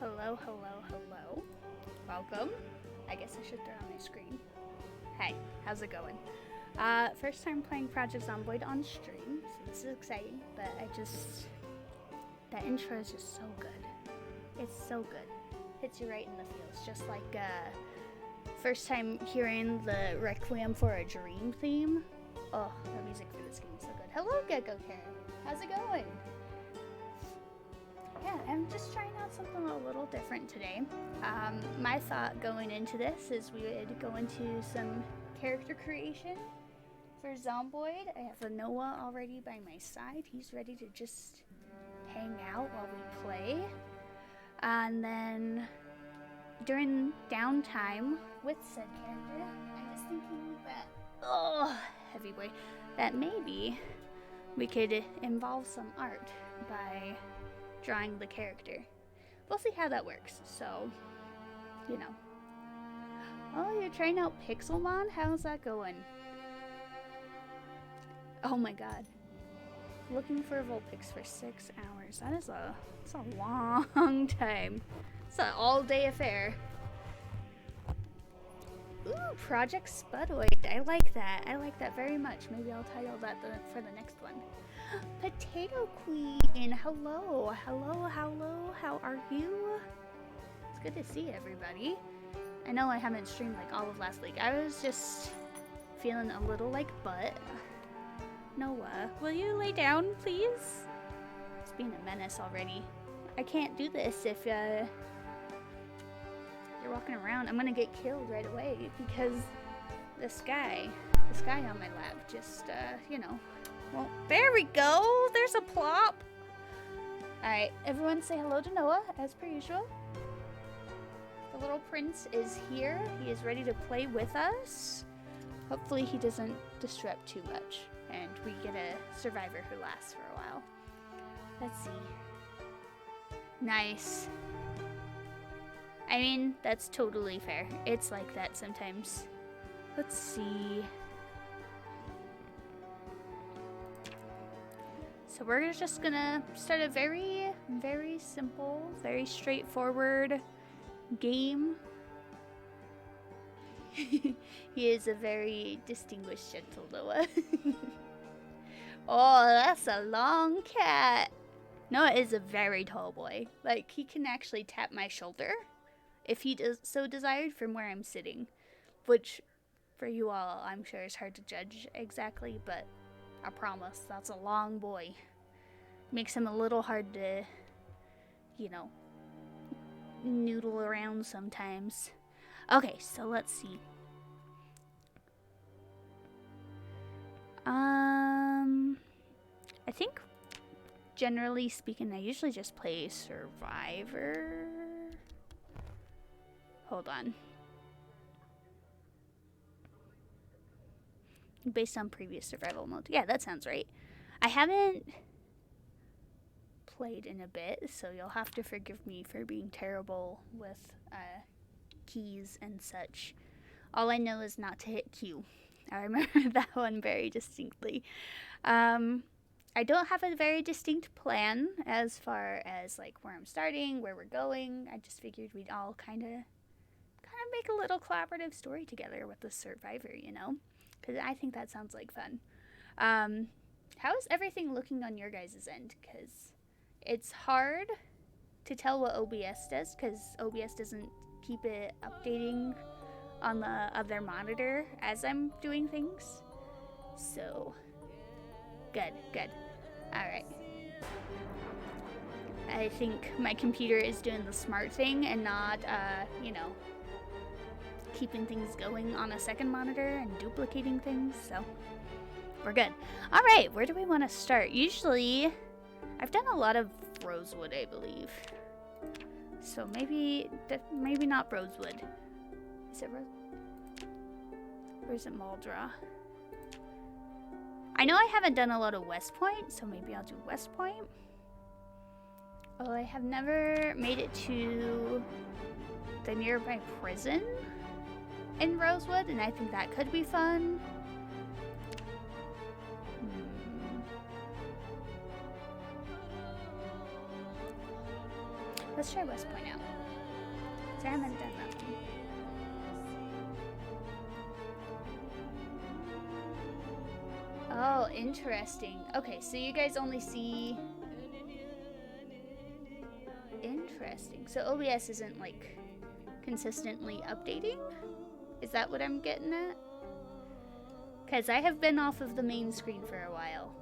Hello, hello, hello. Welcome. I guess I should throw on my screen. Hey, how's it going? First time playing Project Zomboid on stream, so this is exciting, but that intro is just so good. It's so good. Hits you right in the feels, just like, first time hearing the Requiem for a Dream theme. Oh, the music for this game is so good. Hello, Gecko Karen. How's it going? Yeah, I'm just trying out something a little different today. My thought going into this is we would go into some character creation for Zomboid. I have a Noah already by my side. He's ready to just hang out while we play. And then during downtime with said character, I was thinking that, heavy boy, that maybe we could involve some art by drawing the character. We'll see how that works, so, you know. Oh, you're trying out Pixelmon? How's that going? Oh my god. Looking for Vulpix for 6 hours. That's a long time. It's an all-day affair. Ooh, Project Spudoid. I like that. I like that very much. Maybe I'll title that for the next one. Potato Queen. Hello. Hello, hello. How are you? It's good to see everybody. I know I haven't streamed like all of last week. I was just feeling a little like butt. Noah, will you lay down, please? It's being a menace already. I can't do this if you're walking around. I'm gonna get killed right away because this guy on my lap just, you know. Well, there we go. There's a plop. Alright, everyone say hello to Noah, as per usual. The little prince is here. He is ready to play with us. Hopefully he doesn't disrupt too much, and we get a survivor who lasts for a while. Let's see. Nice. I mean, that's totally fair. It's like that sometimes. Let's see. So we're just gonna start a very, very simple, very straightforward game. He is a very distinguished gentle Noah. Oh, that's a long cat. Noah is a very tall boy. Like, he can actually tap my shoulder if he does so desired from where I'm sitting. Which, for you all, I'm sure is hard to judge exactly, but I promise, that's a long boy. Makes him a little hard to, you know, noodle around sometimes. Okay, so let's see. I think, generally speaking, I usually just play Survivor. Hold on. Based on previous survival mode. Yeah, that sounds right. I haven't played in a bit, so you'll have to forgive me for being terrible with keys and such. All I know is not to hit Q. I remember that one very distinctly. I don't have a very distinct plan as far as like where I'm starting, where we're going. I just figured we'd all kind of make a little collaborative story together with the survivor, you know? Because I think that sounds like fun. How is everything looking on your guys' end? Because it's hard to tell what OBS does, because OBS doesn't keep it updating on the other monitor as I'm doing things. So, good. Alright. I think my computer is doing the smart thing and not, you know, keeping things going on a second monitor and duplicating things, so we're good. Alright, where do we want to start? Usually, I've done a lot of Rosewood, I believe. So maybe not Rosewood. Is it Rosewood? Or is it Maldra? I know I haven't done a lot of West Point, so maybe I'll do West Point. Oh, I have never made it to the nearby prison in Rosewood, and I think that could be fun. Let's try West Point out. So I haven't done that one. Oh, interesting. Okay, so you guys only see... Interesting. So OBS isn't, like, consistently updating? Is that what I'm getting at? Because I have been off of the main screen for a while.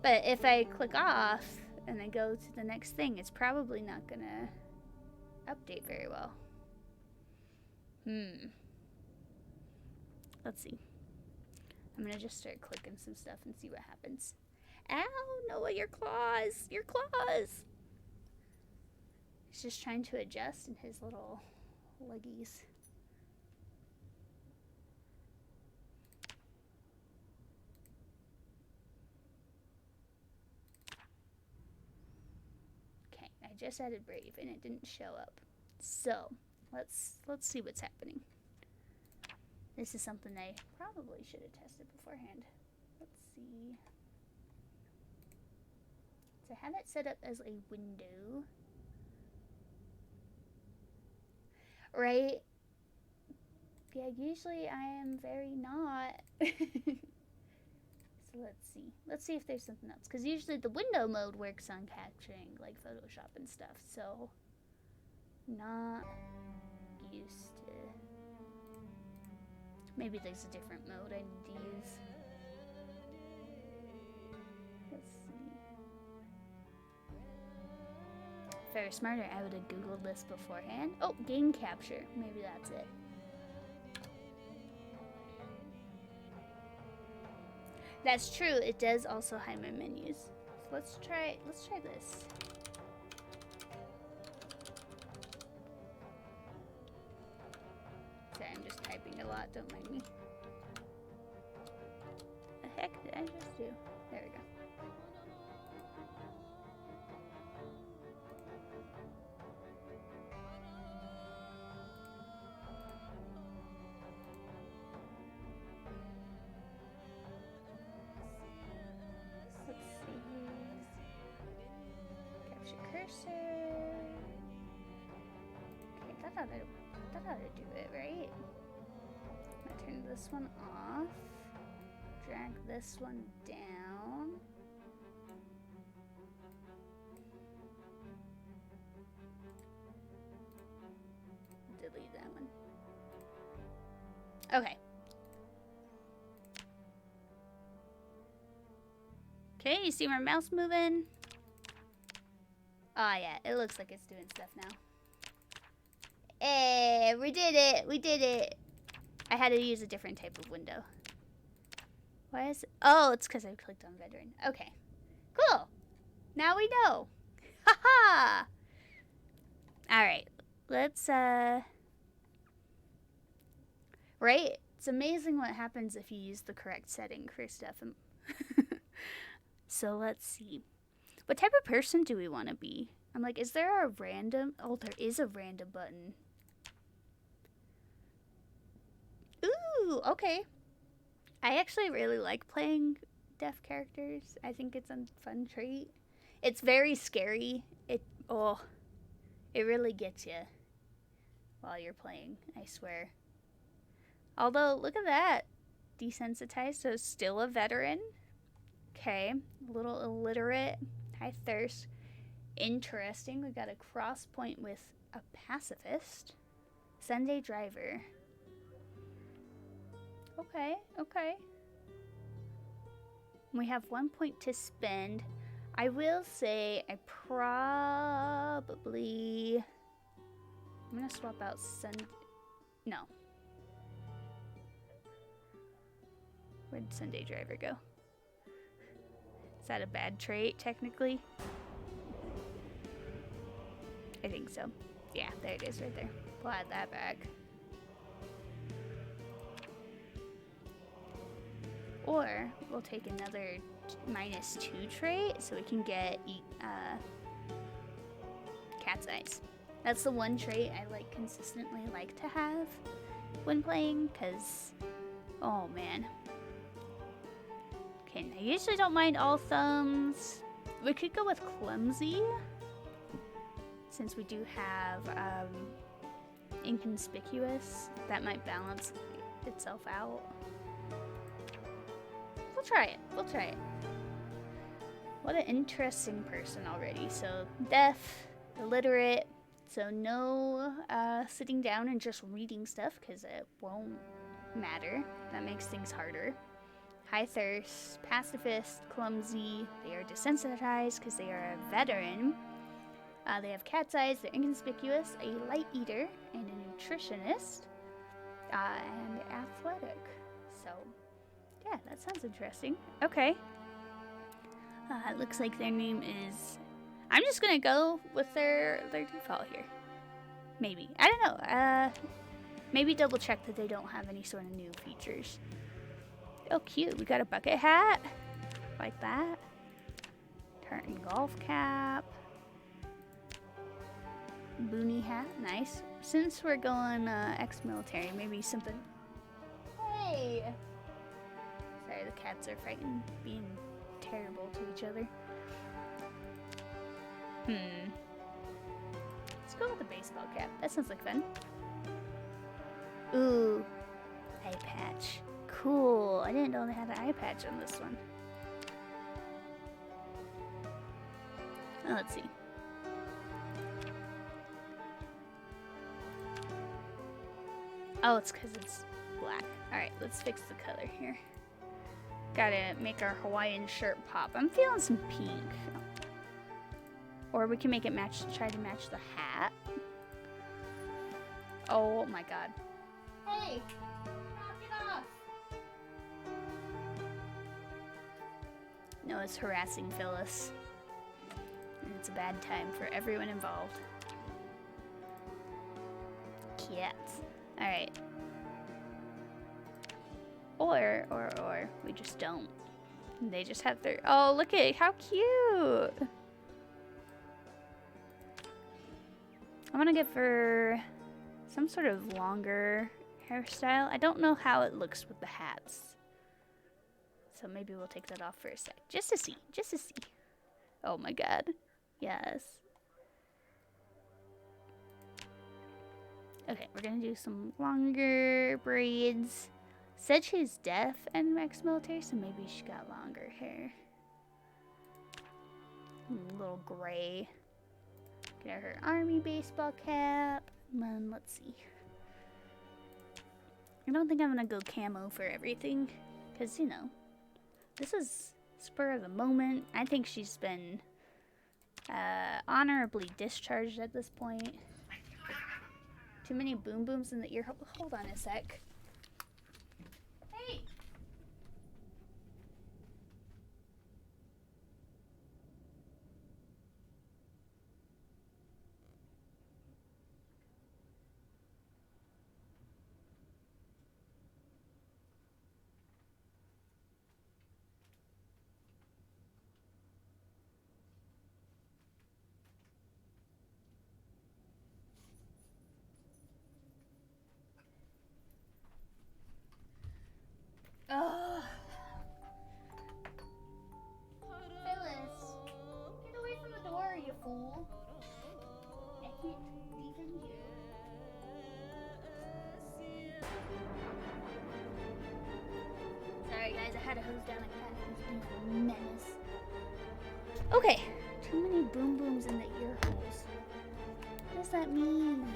But if I click off and then go to the next thing, it's probably not gonna update very well. Let's see. I'm gonna just start clicking some stuff and see what happens. Ow, Noah, your claws! Your claws! He's just trying to adjust in his little leggies. Okay, I just added Brave and it didn't show up. So, let's see what's happening. This is something I probably should have tested beforehand. Let's see. So I have it set up as a window. Right? Yeah, usually I am very not. So let's see. Let's see if there's something else. Because usually the window mode works on capturing like Photoshop and stuff. So, not used to. Maybe there's a different mode I need to use. Let's see. If I were smarter, I would have Googled this beforehand. Oh, game capture. Maybe that's it. That's true. It does also hide my menus. So let's try this. Sorry, I'm just typing a lot. Don't mind me. The heck did I just do? There we go. Cursor. Okay, that ought to do it, right? I'm gonna turn this one off. Drag this one down. Delete that one. Okay. Okay, you see my mouse moving? Oh yeah, it looks like it's doing stuff now. Hey, we did it! We did it! I had to use a different type of window. Why is it? Oh, it's because I clicked on veteran. Okay. Cool! Now we know! Haha! Alright, let's, Right? It's amazing what happens if you use the correct setting for stuff. So let's see. What type of person do we want to be? I'm like, is there a random? Oh, there is a random button. Ooh, okay. I actually really like playing deaf characters. I think it's a fun trait. It's very scary. It really gets you while you're playing, I swear. Although, look at that. Desensitized, so still a veteran. Okay, a little illiterate. High thirst. Interesting. We got a cross point with a pacifist. Sunday driver. Okay, okay. We have 1 point to spend. I will say I probably... I'm gonna swap out No. Where'd Sunday driver go? Is that a bad trait, technically? I think so. Yeah, there it is right there. We'll add that back. Or we'll take another -2 trait so we can get cat's eyes. That's the one trait I consistently like to have when playing, because, oh man. Okay, I usually don't mind all thumbs. We could go with clumsy, since we do have inconspicuous. That might balance itself out. We'll try it. We'll try it. What an interesting person already. So deaf, illiterate, so no sitting down and just reading stuff because it won't matter. That makes things harder. High thirst, pacifist, clumsy. They are desensitized because they are a veteran. They have cat's eyes, they're inconspicuous, a light eater, and a nutritionist, and athletic. So, yeah, that sounds interesting. Okay. It looks like their name is... I'm just gonna go with their default here. Maybe. I don't know. Maybe double check that they don't have any sort of new features. Oh, cute. We got a bucket hat. Like that. Tartan golf cap. Boonie hat. Nice. Since we're going ex-military, maybe something... Hey! Sorry, the cats are fighting, being terrible to each other. Let's go with the baseball cap. That sounds like fun. Ooh. Eye patch. Cool. I didn't know they had an eye patch on this one. Oh, let's see. Oh, it's because it's black. Alright, let's fix the color here. Gotta make our Hawaiian shirt pop. I'm feeling some pink. Or we can make it match, try to match the hat. Oh my god. Hey! Knock it off! No, it's harassing Phyllis. And it's a bad time for everyone involved. Cats. Alright. Or we just don't. They just have their... Oh, look at it. How cute! I want to get for some sort of longer hairstyle. I don't know how it looks with the hats. So maybe we'll take that off for a sec. Just to see. Just to see. Oh my god. Yes. Okay, we're gonna do some longer braids. Said she's deaf and ex-military, so maybe she got longer hair. A little gray. Get her army baseball cap. And then let's see. I don't think I'm gonna go camo for everything. Because, you know, this is spur of the moment. I think she's been honorably discharged at this point. Too many boom booms in the ear. Hold on a sec. Hey! Ugh. Phyllis, get away from the door, you fool. I can't defend you. Sorry guys, I had to hose down a cat who's being a menace. Okay, too many boom booms in the ear holes. What does that mean?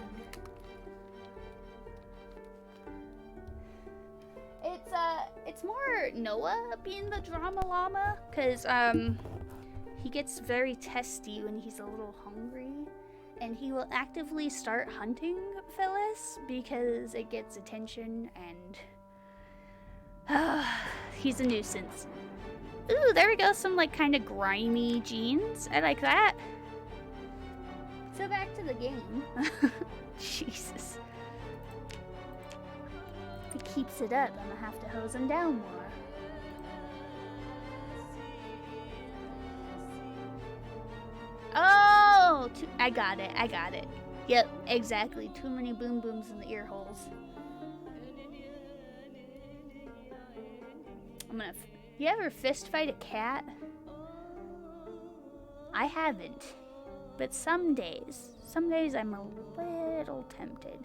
It's more Noah being the drama llama, cause he gets very testy when he's a little hungry, and he will actively start hunting Phyllis because it gets attention, and he's a nuisance. Ooh, there we go, some like kind of grimy jeans. I like that. So back to the game. Jesus. If he keeps it up, I'm gonna have to hose him down more. Oh! I got it, I got it. Yep, exactly. Too many boom booms in the ear holes. I'm gonna... You ever fist fight a cat? I haven't. But some days I'm a little tempted.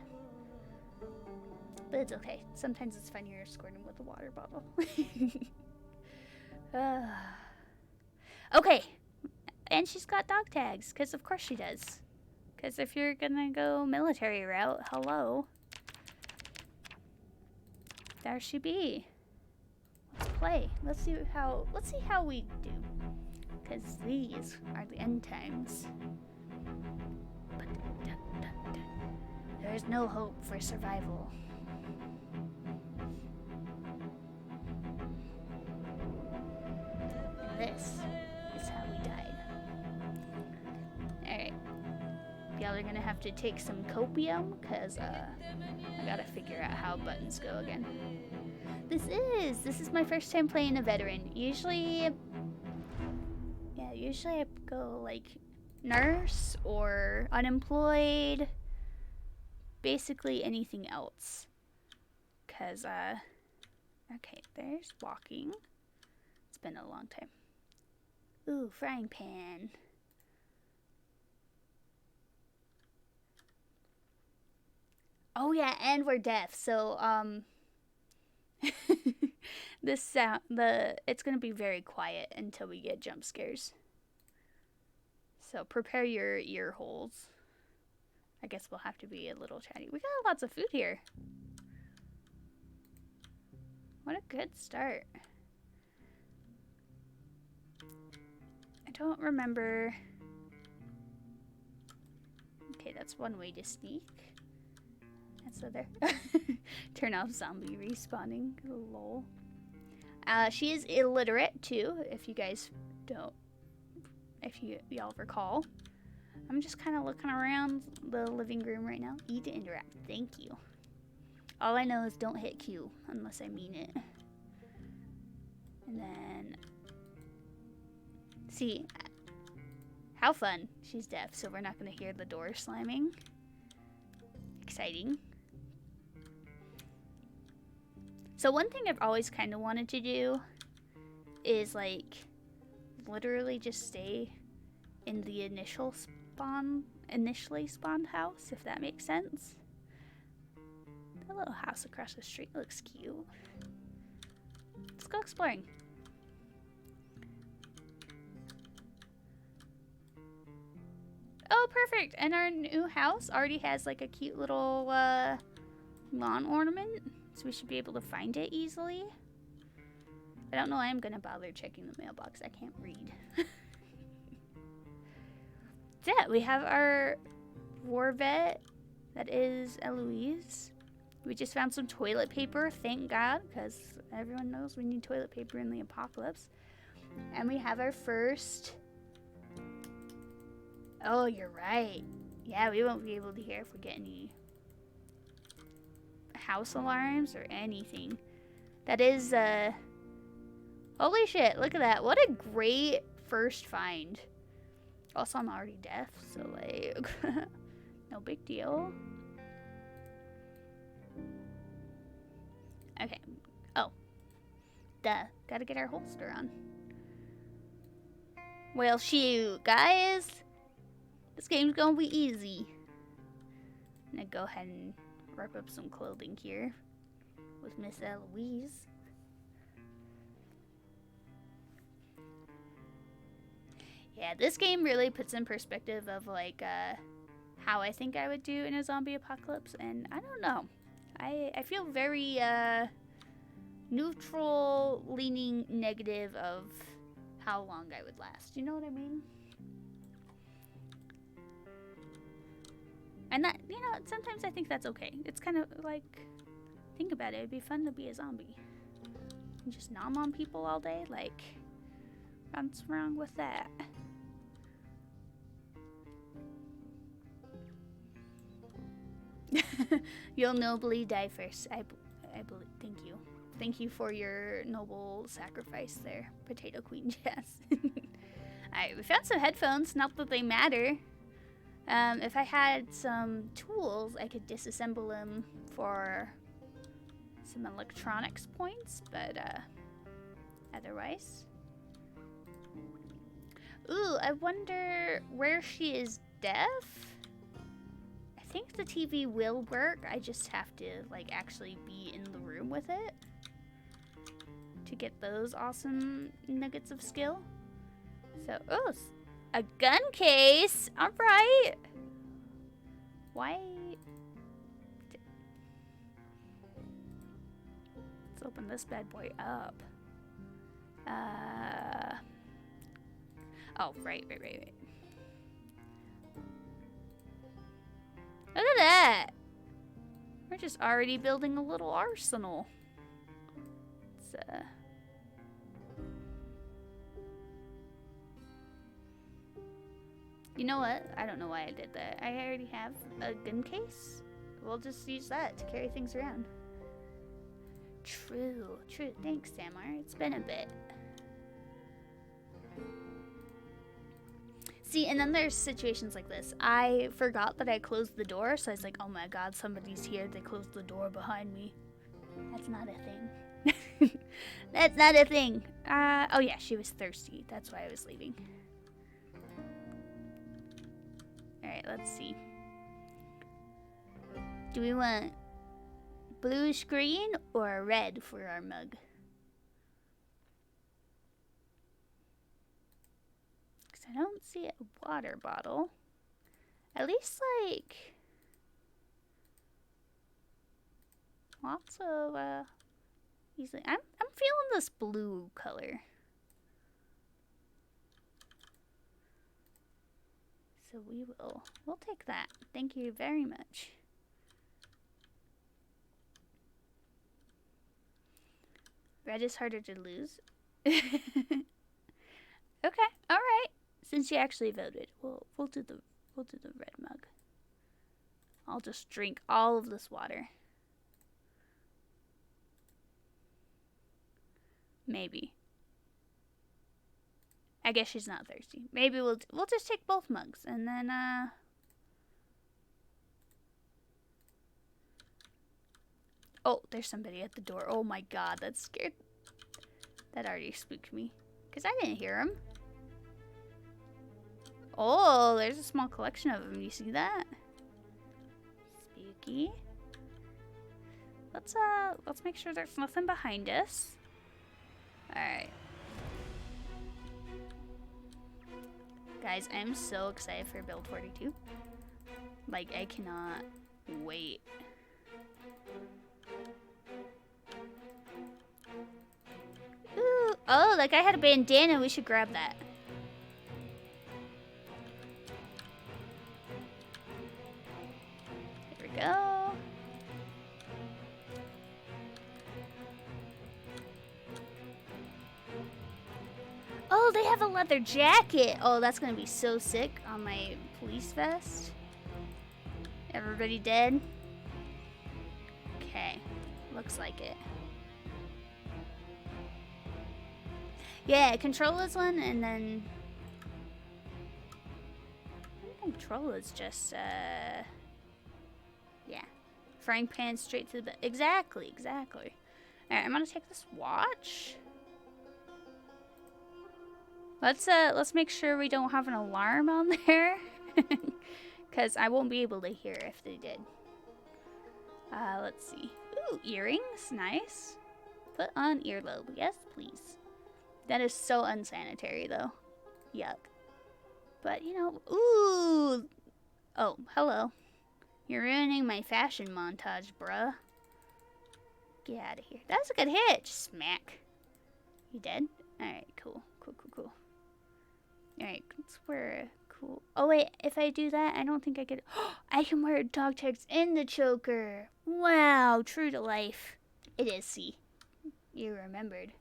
But it's okay. Sometimes it's funnier squirting with a water bottle. Okay. And she's got dog tags, because of course she does. Because if you're gonna go military route, hello. There she be. Let's play. Let's see how we do. Because these are the end times. There is no hope for survival. This is how we died. Alright. Y'all are gonna have to take some copium, because I gotta figure out how buttons go again. This is my first time playing a veteran. Usually I go like nurse or unemployed. Basically anything else. Cause okay, there's walking. It's been a long time. Ooh, frying pan. Oh yeah, and we're deaf, so this sound it's gonna be very quiet until we get jump scares. So prepare your ear holes. I guess we'll have to be a little chatty. We got lots of food here. What a good start. I don't remember. Okay, that's one way to sneak. That's other. Turn off zombie respawning. Lol. She is illiterate too, if you guys don't. If y'all recall. I'm just kind of looking around the living room right now. E to interact. Thank you. All I know is don't hit Q unless I mean it. And then... See, how fun. She's deaf, so we're not going to hear the door slamming. Exciting. So one thing I've always kind of wanted to do is like literally just stay in the initially spawned house, if that makes sense. That little house across the street looks cute. Let's go exploring. Oh, perfect. And our new house already has like a cute little lawn ornament, so we should be able to find it easily. I don't know why I'm gonna bother checking the mailbox. I can't read. Yeah, we have our war vet. That is Eloise. We just found some toilet paper, thank God, because everyone knows we need toilet paper in the apocalypse. And we have our first... Oh, you're right. Yeah, we won't be able to hear if we get any house alarms or anything. That is, holy shit, look at that. What a great first find. Also, I'm already deaf, so, like, no big deal. Okay. Oh. Duh. Gotta get our holster on. Well, shoot, guys. This game's gonna be easy. I'm gonna go ahead and wrap up some clothing here with Miss Eloise. Yeah, this game really puts in perspective of like how I think I would do in a zombie apocalypse, and I don't know. I feel very neutral, leaning negative of how long I would last. You know what I mean? And that, you know, sometimes I think that's okay. It's kind of like, think about it, it'd be fun to be a zombie. And just nom on people all day, like, what's wrong with that? You'll nobly die first. I believe. Thank you. Thank you for your noble sacrifice there, Potato Queen Jazz. Alright, we found some headphones. Not that they matter. If I had some tools, I could disassemble them for some electronics points, but otherwise. Ooh, I wonder where she is deaf? I think the TV will work. I just have to, like, actually be in the room with it to get those awesome nuggets of skill. So, oh, a gun case. All right. Why? Let's open this bad boy up. Oh, right. Look at that. We're just already building a little arsenal. It's, you know what? I don't know why I did that. I already have a gun case. We'll just use that to carry things around. True. Thanks, Samar. It's been a bit. See, and then there's situations like this. I forgot that I closed the door, so I was like, oh my god, somebody's here. They closed the door behind me. That's not a thing. That's not a thing. Oh yeah, she was thirsty. That's why I was leaving. Alright, let's see. Do we want bluish green or red for our mug? Because I don't see a water bottle. At least, like, lots of, easily. I'm feeling this blue color. So we'll take that. Thank you very much. Red is harder to lose. Okay, all right. Since you actually voted, we'll do the red mug. I'll just drink all of this water. Maybe. I guess she's not thirsty. Maybe we'll just take both mugs and then oh, there's somebody at the door. Oh my god, that scared. That already spooked me. Because I didn't hear him. Oh, there's a small collection of them. You see that? Spooky. Let's make sure there's nothing behind us. Alright. Guys, I'm so excited for build 42. Like, I cannot wait. Ooh. Oh, that guy had a bandana. We should grab that. Here we go. Oh, they have a leather jacket. Oh, that's gonna be so sick on my police vest. Everybody dead? Okay, looks like it. Yeah, control is one, and then control is just yeah, frying pan straight to the exactly. All right, I'm gonna take this watch. Let's make sure we don't have an alarm on there, because I won't be able to hear if they did. Let's see. Ooh, earrings, nice. Put on earlobe, yes please. That is so unsanitary though. Yuck. But you know, ooh. Oh, hello. You're ruining my fashion montage, bruh. Get out of here. That was a good hit. Just smack. You dead? Alright, cool. Alright, let's wear a cool. Oh wait, if I do that, I don't think I could. I can wear dog tags in the choker. Wow, true to life. It is, see. You remembered.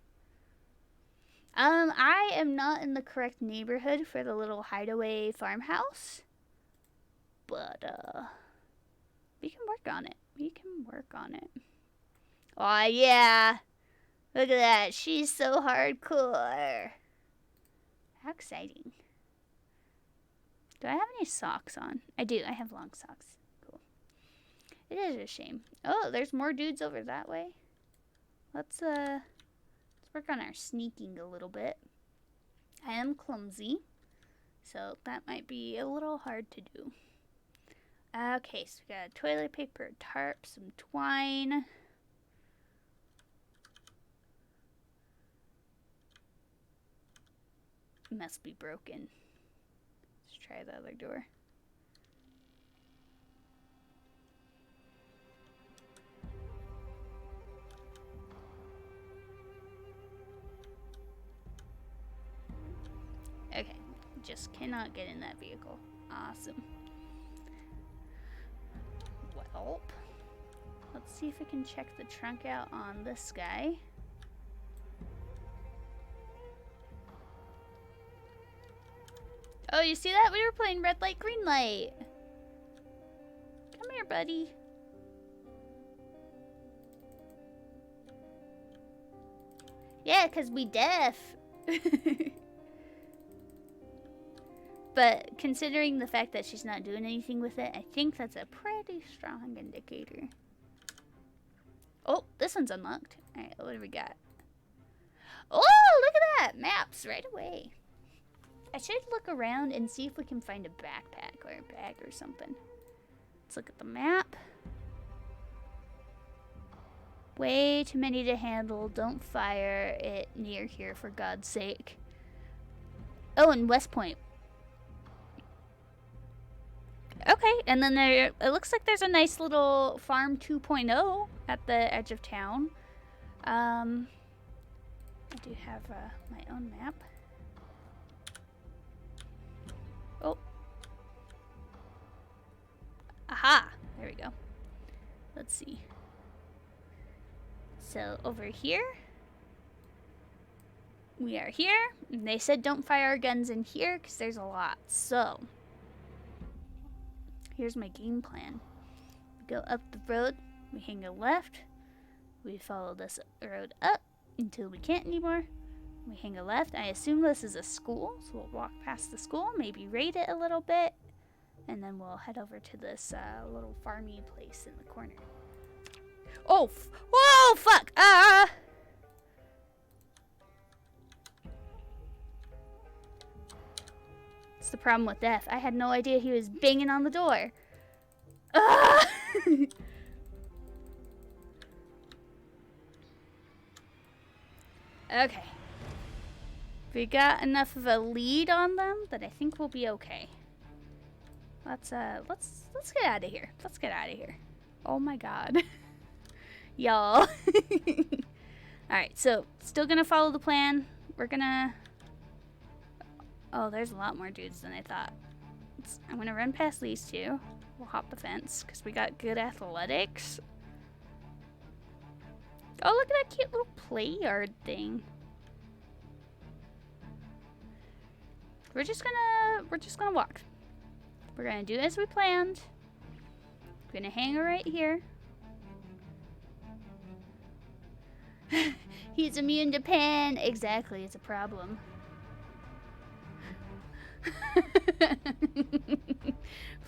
I am not in the correct neighborhood for the little hideaway farmhouse. But, we can work on it. Aw, yeah. Look at that. She's so hardcore. How exciting. Do I have any socks on? I do. I have long socks. Cool. It is a shame. Oh, there's more dudes over that way. Let's work on our sneaking a little bit. I am clumsy, so that might be a little hard to do. Okay, so we got toilet paper, tarp, some twine. Must be broken. Let's try the other door. Okay, just cannot get in that vehicle. Awesome. Well, let's see if I can check the trunk out on this guy. Oh, you see that? We were playing red light, green light. Come here, buddy. Yeah, 'cause we deaf. But considering the fact that she's not doing anything with it, I think that's a pretty strong indicator. Oh, this one's unlocked. Alright, what do we got? Oh, look at that! Maps right away. I should look around and see if we can find a backpack or a bag or something. Let's look at the map. Way too many to handle. Don't fire it near here, for God's sake. Oh, and West Point. Okay, and then there, it looks like there's a nice little farm 2.0 at the edge of town. I do have my own map. Oh. Aha! There we go. Let's see. So over here, we are here. And they said don't fire our guns in here because there's a lot. So here's my game plan. We go up the road, we hang a left, we follow this road up until we can't anymore. We hang a left. I assume this is a school, so we'll walk past the school, maybe raid it a little bit, and then we'll head over to this little farmy place in the corner. Oh, whoa, fuck! That's the problem with death. I had no idea he was banging on the door. Okay. We got enough of a lead on them that I think we'll be okay. Let's get out of here. Let's get out of here. Oh my god. Y'all. Alright, so still gonna follow the plan. We're gonna... Oh, there's a lot more dudes than I thought. I'm gonna run past these two. We'll hop the fence because we got good athletics. Oh, look at that cute little play yard thing. We're just gonna walk. We're gonna do as we planned. We're gonna hang her right here. He's immune to pen. Exactly, it's a problem.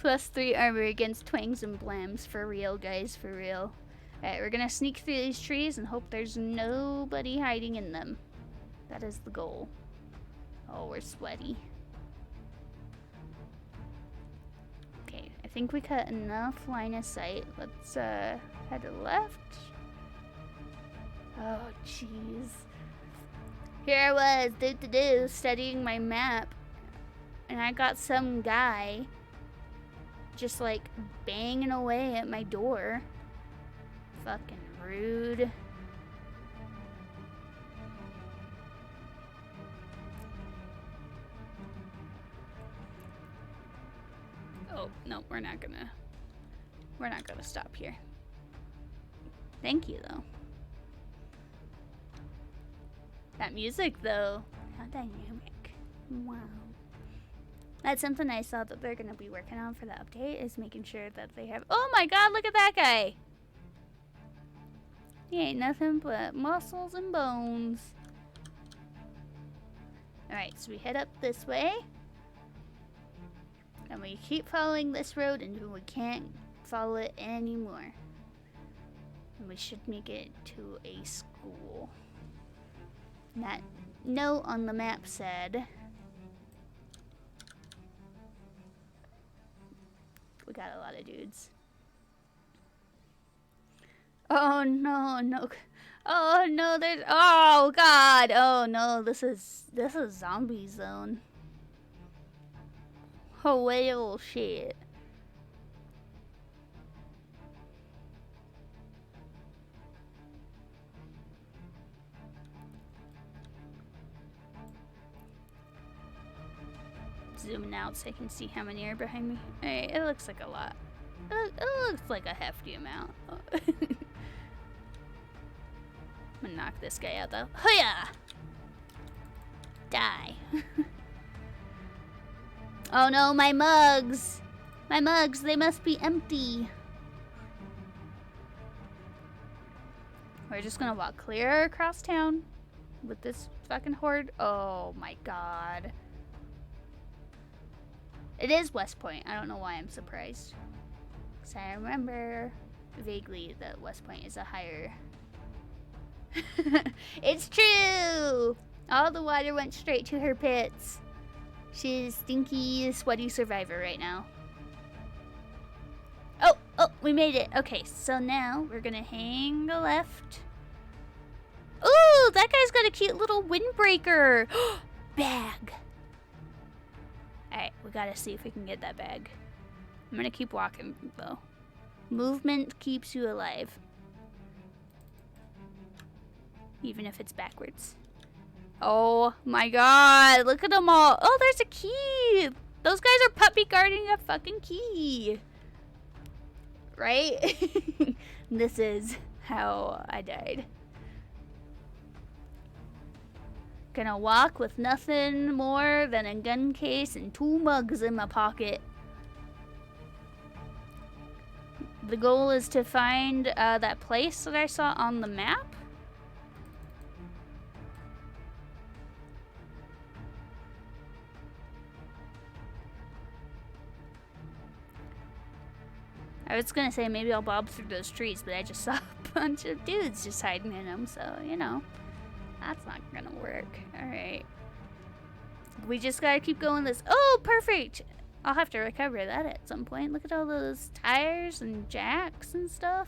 +3 armor against twangs and blams. For real, guys, for real. Alright, we're gonna sneak through these trees and hope there's nobody hiding in them. That is the goal. Oh, we're sweaty. Okay, I think we cut enough line of sight. Let's head left. Oh, jeez. Here I was, studying my map. And I got some guy just like banging away at my door. Fucking rude. Oh, no, we're not gonna stop here. Thank you, though. That music, though, how dynamic. Wow. That's something I saw that they're going to be working on for the update, is making sure that they have... Oh my god, look at that guy! He ain't nothing but muscles and bones. Alright, so we head up this way. And we keep following this road until we can't follow it anymore. And we should make it to a school. That note on the map said... we got a lot of dudes. Oh no, no. Oh no, there's, oh god. Oh no, this is zombie zone. Oh well, shit. Zooming out so I can see how many are behind me. Alright, it looks like a lot. It looks like a hefty amount. I'm gonna knock this guy out though. Hiya! Die. Oh no, my mugs! My mugs, they must be empty. We're just gonna walk clear across town with this fucking horde. Oh my god. It is West Point. I don't know why I'm surprised. Because I remember vaguely that West Point is a higher... It's true! All the water went straight to her pits. She's stinky, sweaty survivor right now. Oh, we made it. Okay, so now we're gonna hang a left. Ooh, that guy's got a cute little windbreaker. Bag. Alright, we gotta see if we can get that bag. I'm gonna keep walking, though. Movement keeps you alive. Even if it's backwards. Oh my god, look at them all. Oh, there's a key. Those guys are puppy guarding a fucking key. Right? This is how I died. Gonna walk with nothing more than a gun case and 2 mugs in my pocket. The goal is to find that place that I saw on the map. I was gonna say maybe I'll bob through those trees, but I just saw a bunch of dudes just hiding in them, so, you know. That's not gonna work. Alright. We just gotta keep going this. Oh, perfect! I'll have to recover that at some point. Look at all those tires and jacks and stuff.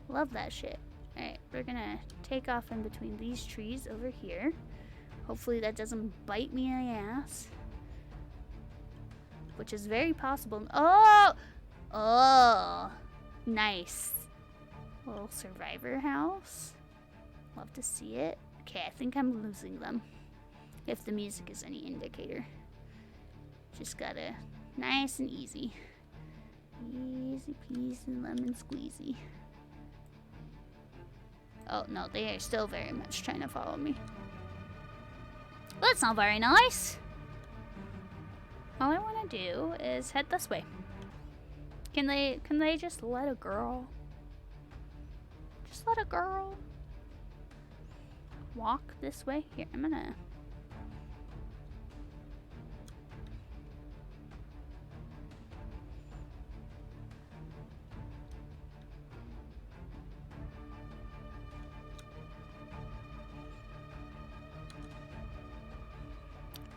Love that shit. Alright, we're gonna take off in between these trees over here. Hopefully that doesn't bite me in the ass. Which is very possible. Oh! Oh! Nice. Little survivor house. Love to see it. Okay, I think I'm losing them. If the music is any indicator. Just gotta... Nice and easy. Easy peasy lemon squeezy. Oh, no, they are still very much trying to follow me. Well, that's not very nice. All I want to do is head this way. Can they just let a girl? Just let a girl walk this way? Here, I'm gonna...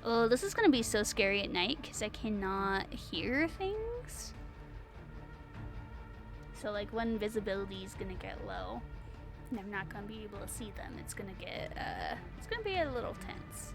Oh, this is gonna be so scary at night because I cannot hear things. So like when visibility is gonna get low and I'm not gonna be able to see them, it's gonna be a little tense.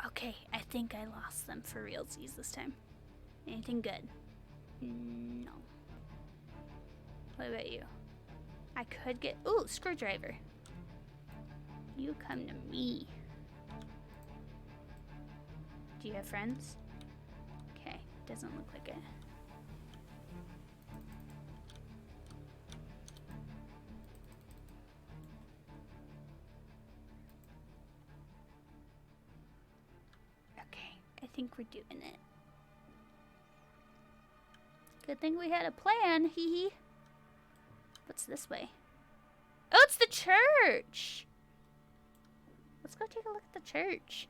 Okay, I think I lost them for realsies this time. Anything good? No. What about you? I could get... Ooh, screwdriver. You come to me. Do you have friends? Okay, doesn't look like it. Okay, I think we're doing it. Good thing we had a plan, hee hee. What's this way? Oh, it's the church! Let's go take a look at the church.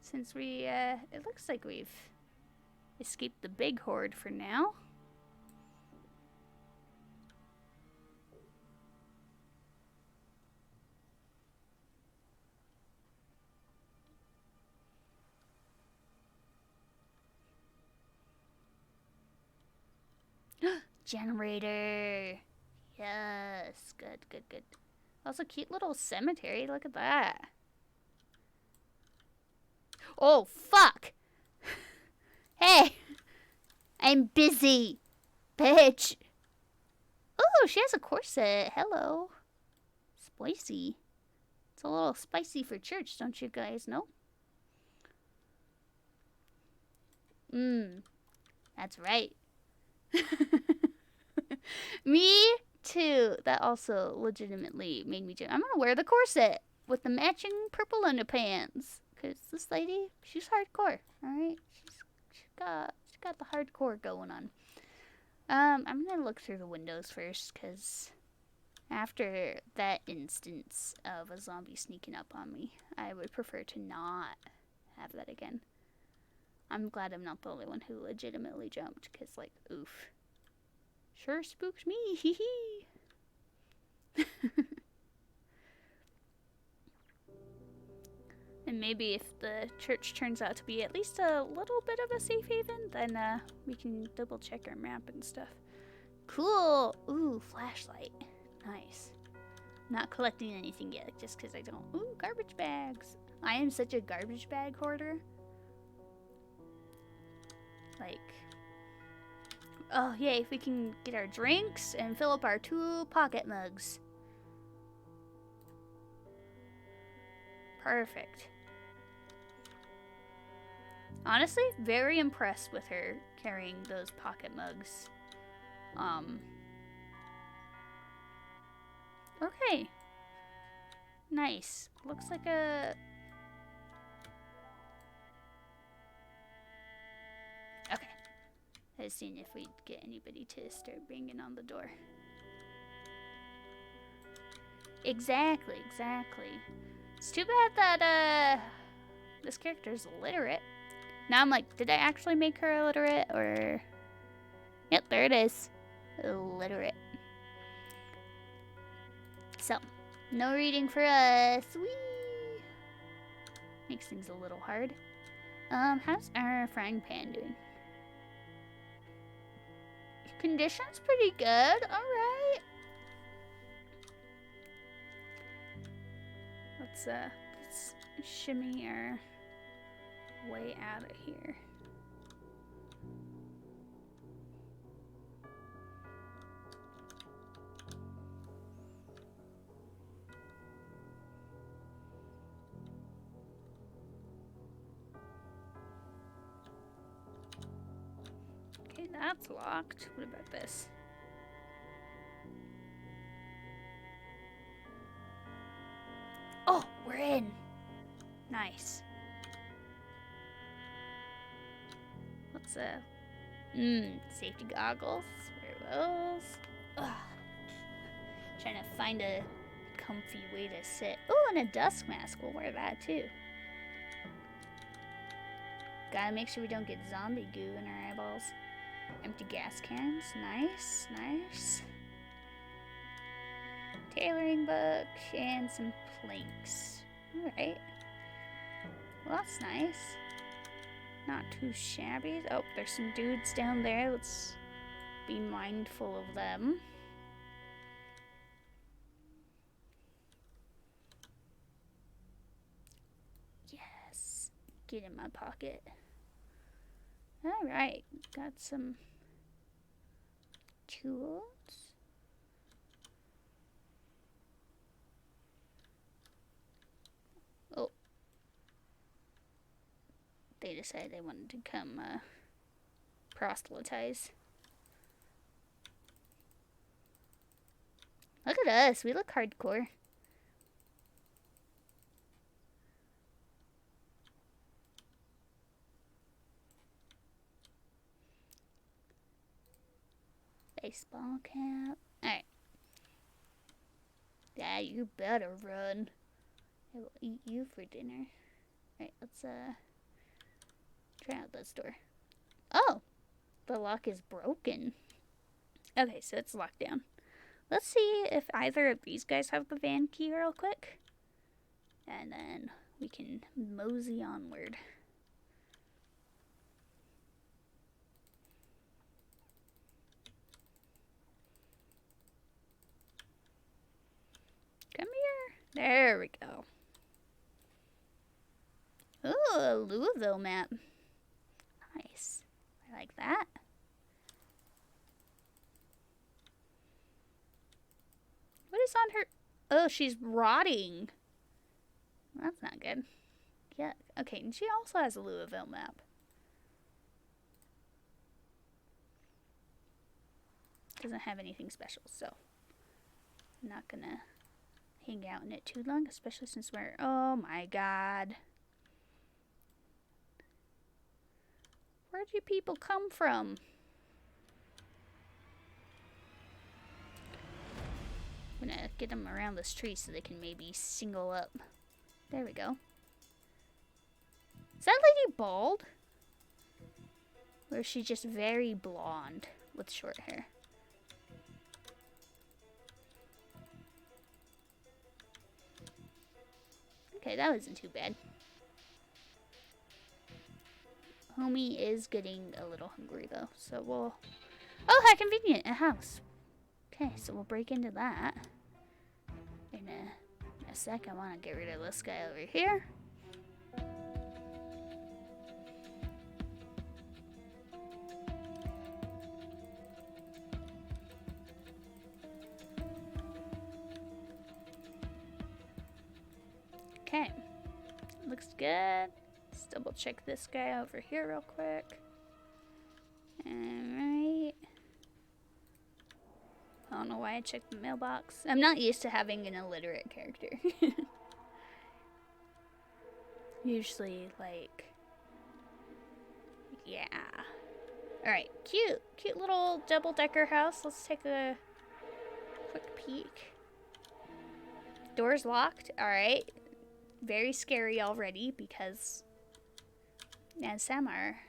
Since we, it looks like we've escape the big horde for now. Generator. Yes. Good, good, good. Also, cute little cemetery. Look at that. Oh, fuck. Hey. I'm busy. Bitch. Oh, she has a corset. Hello. Spicy. It's a little spicy for church, don't you guys know? That's right. Me too. That also legitimately made me jump. I'm gonna wear the corset with the matching purple underpants. Cause this lady, she's hardcore. Alright? She's got the hardcore going on. I'm gonna look through the windows first, cause after that instance of a zombie sneaking up on me, I would prefer to not have that again. I'm glad I'm not the only one who legitimately jumped, cause like, oof. Sure spooked me, hee hee. And maybe if the church turns out to be at least a little bit of a safe haven, then we can double check our map and stuff. Cool. Ooh, flashlight. Nice. Not collecting anything yet, just because I don't. Ooh, garbage bags. I am such a garbage bag hoarder. Like, oh yay, if we can get our drinks and fill up our 2 pocket mugs. Perfect. Honestly, very impressed with her carrying those pocket mugs. Okay. Nice. Looks like a... Okay. I was seeing if we'd get anybody to start banging on the door. Exactly, exactly. It's too bad that, this character's illiterate. Now I'm like, did I actually make her illiterate, or... Yep, there it is. Illiterate. So, no reading for us. Whee! Makes things a little hard. How's our frying pan doing? Condition's pretty good. Alright. Let's shimmy our way out of here. Okay, that's locked. What about this? Oh, we're in. Nice. What's safety goggles. Where are those? Ugh. Trying to find a comfy way to sit. Oh, and a dust mask. We'll wear that too. Gotta make sure we don't get zombie goo in our eyeballs. Empty gas cans. Nice, nice. Tailoring book and some planks. Alright. Well, that's nice. Not too shabby. Oh, there's some dudes down there. Let's be mindful of them. Yes. Get in my pocket. Alright. Got some tools. Oh. They decided they wanted to come proselytize. Look at us. We look hardcore. Baseball cap. Alright. Yeah, you better run. I will eat you for dinner. Alright, let's try out this door. Oh, the lock is broken. Okay, so it's locked down. Let's see if either of these guys have the van key real quick. And then we can mosey onward. Come here. There we go. Ooh, a Louisville map. Nice. I like that. What is on her? Oh, she's rotting. That's not good. Yeah. Okay, and she also has a Louisville map. Doesn't have anything special, so I'm not gonna hang out in it too long, especially since we're... Oh my god. Where do people come from? I'm gonna get them around this tree so they can maybe single up. There we go. Is that lady bald? Or is she just very blonde with short hair? Okay, that wasn't too bad. Homie is getting a little hungry though, so we'll... Oh, how convenient, a house. Okay, so we'll break into that. In a sec, I want to get rid of this guy over here. Okay, looks good. Let's double check this guy over here real quick. Alright. I don't know why I checked the mailbox. I'm not used to having an illiterate character. Usually, like... Yeah. Alright, cute. Cute little double-decker house. Let's take a quick peek. Door's locked. Alright. Very scary already because, as Samar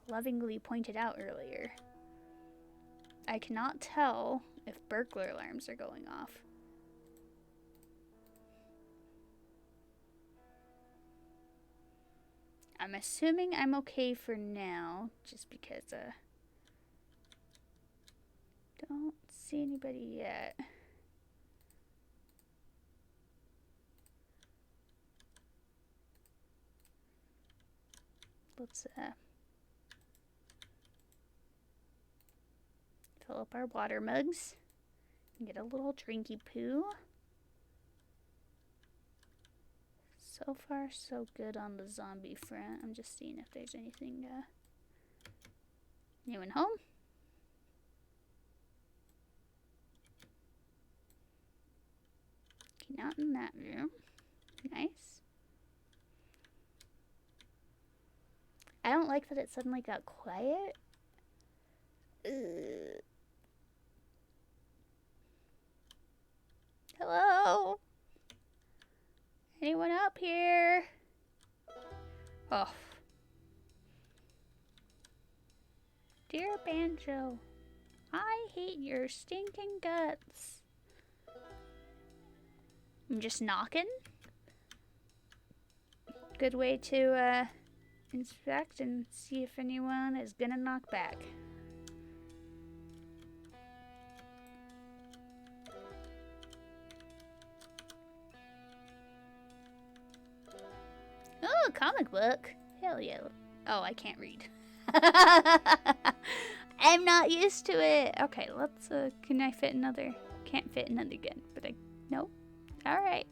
lovingly pointed out earlier, I cannot tell if burglar alarms are going off. I'm assuming I'm okay for now, just because, don't see anybody yet. Let's, fill up our water mugs and get a little drinky poo. So far, so good on the zombie front. I'm just seeing if there's anything, anyone home? Okay, not in that room. Nice. I don't like that it suddenly got quiet. Ugh. Hello? Anyone up here? Oh. Dear Banjo, I hate your stinking guts. I'm just knocking. Good way to, inspect and see if anyone is gonna knock back. Oh, a comic book. Hell yeah. Oh, I can't read. I'm not used to it. Okay, let's, can I fit another? Can't fit another again, but nope. Alright.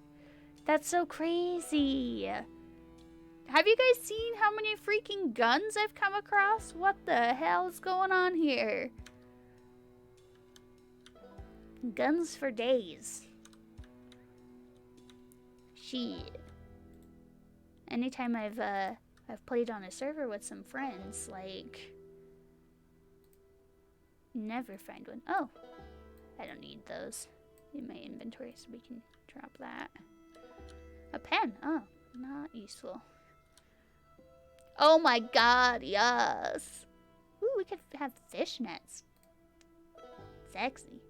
That's so crazy. Have you guys seen how many freaking guns I've come across? What the hell is going on here? Guns for days. Shit. Anytime I've played on a server with some friends, like, never find one. Oh, I don't need those in my inventory, so we can drop that. A pen. Oh, not useful. Oh my god, yes. we could have fishnets. Sexy.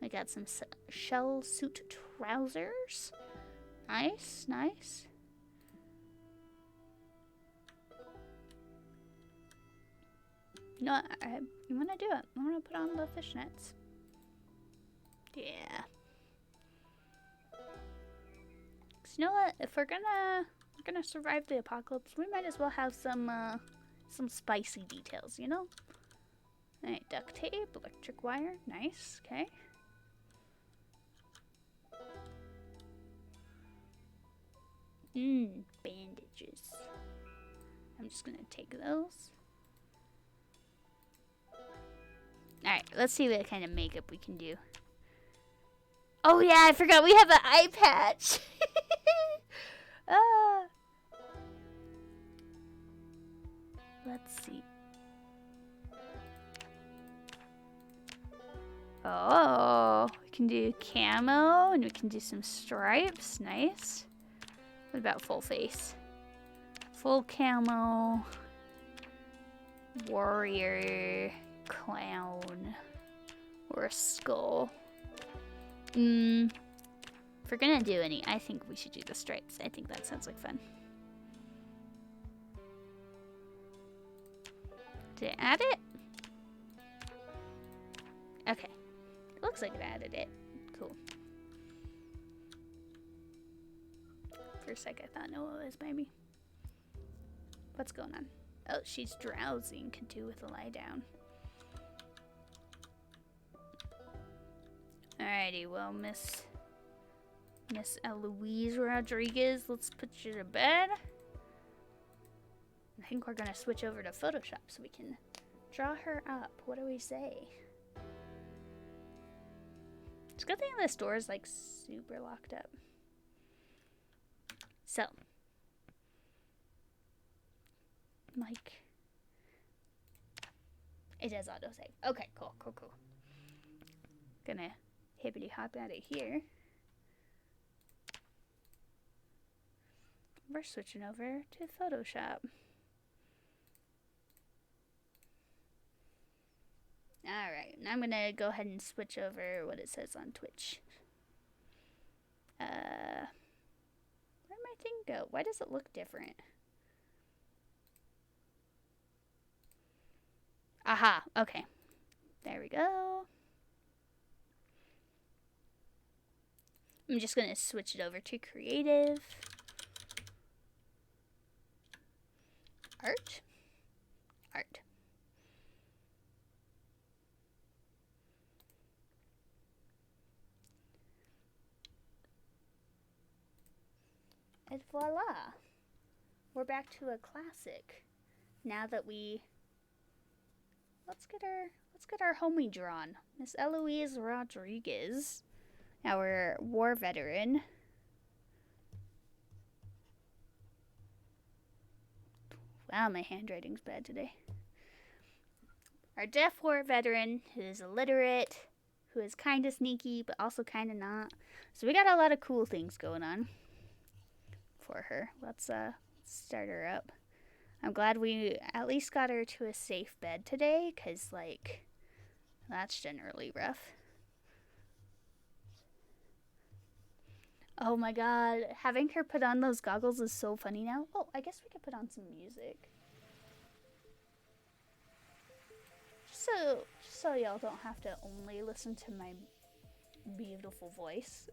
We got some shell suit trousers. Nice, nice. You know what? I'm gonna do it. I'm gonna put on the fishnets. Yeah. You know what? If we're gonna survive the apocalypse, we might as well have some spicy details, you know? Alright, duct tape, electric wire, nice, okay. Bandages. I'm just gonna take those. Alright, let's see what kind of makeup we can do. Oh yeah, I forgot we have an eye patch. Let's see. Oh, we can do camo and we can do some stripes. Nice. What about full face? Full camo. Warrior. Clown. Or a skull. If we're gonna do any, I think we should do the stripes. I think that sounds like fun. Did it add it? Okay. Looks like it added it. Cool. For a sec, I thought Noah was by me. What's going on? Oh, she's drowsing. Could do with a lie down. Alrighty, well, Miss Eloise Rodriguez, let's put you to bed. I think we're gonna switch over to Photoshop so we can draw her up. What do we say? It's a good thing this door is like super locked up. So, like, it does autosave. Okay, cool. Gonna hippity hop out of here. We're switching over to Photoshop. Alright, now I'm gonna go ahead and switch over what it says on Twitch. Where'd my thing go? Why does it look different? Aha, okay. There we go. I'm just gonna switch it over to creative. Art. And voila! We're back to a classic. Now that let's get our homie drawn. Miss Eloise Rodriguez, our war veteran. Wow, my handwriting's bad today. Our deaf war veteran who is illiterate, who is kind of sneaky, but also kind of not. So we got a lot of cool things going on for her. Let's start her up. I'm glad we at least got her to a safe bed today, because, like, that's generally rough. Oh my god, having her put on those goggles is so funny now. Oh, I guess we could put on some music. Just so y'all don't have to only listen to my beautiful voice.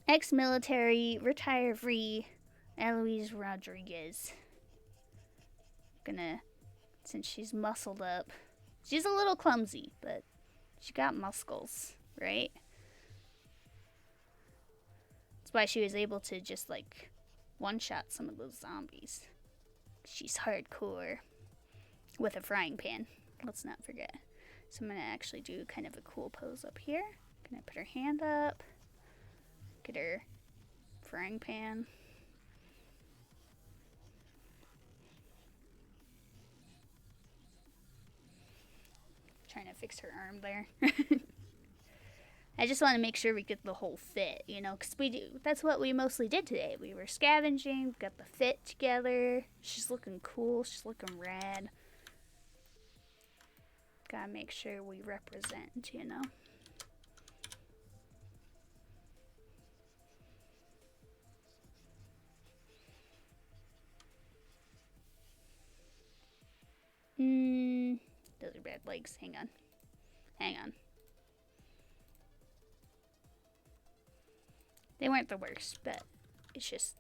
Ex-military, retiree, Eloise Rodriguez. Since she's muscled up, she's a little clumsy, but she got muscles, right? That's why she was able to just, like, one-shot some of those zombies. She's hardcore. With a frying pan, let's not forget. So I'm gonna actually do kind of a cool pose up here. Gonna put her hand up. Get her frying pan. Trying to fix her arm there. I just want to make sure we get the whole fit, you know, because that's what we mostly did today. We were scavenging, got the fit together. She's looking cool, she's looking rad. Gotta make sure we represent, you know. Those are bad legs. Hang on. They weren't the worst, but it's just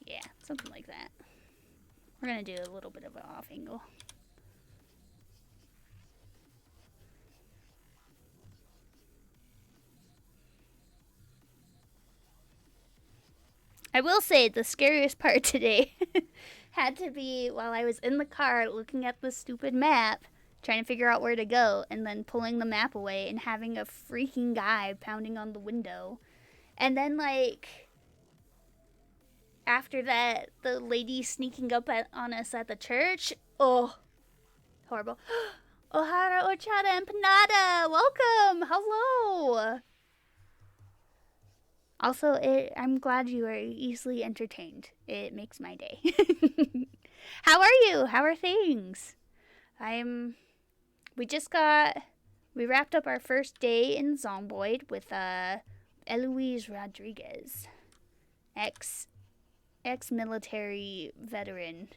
yeah, something like that. We're gonna do a little bit of an off angle. I will say the scariest part today had to be while I was in the car looking at the stupid map, trying to figure out where to go, and then pulling the map away and having a freaking guy pounding on the window. And then, like, after that, the lady sneaking up on us at the church. Oh, horrible. Ohara, Ochada, and Panada, welcome! Hello! Also, I'm glad you are easily entertained. It makes my day. How are you? How are things? We wrapped up our first day in Zomboid with Eloise Rodriguez, ex-military veteran.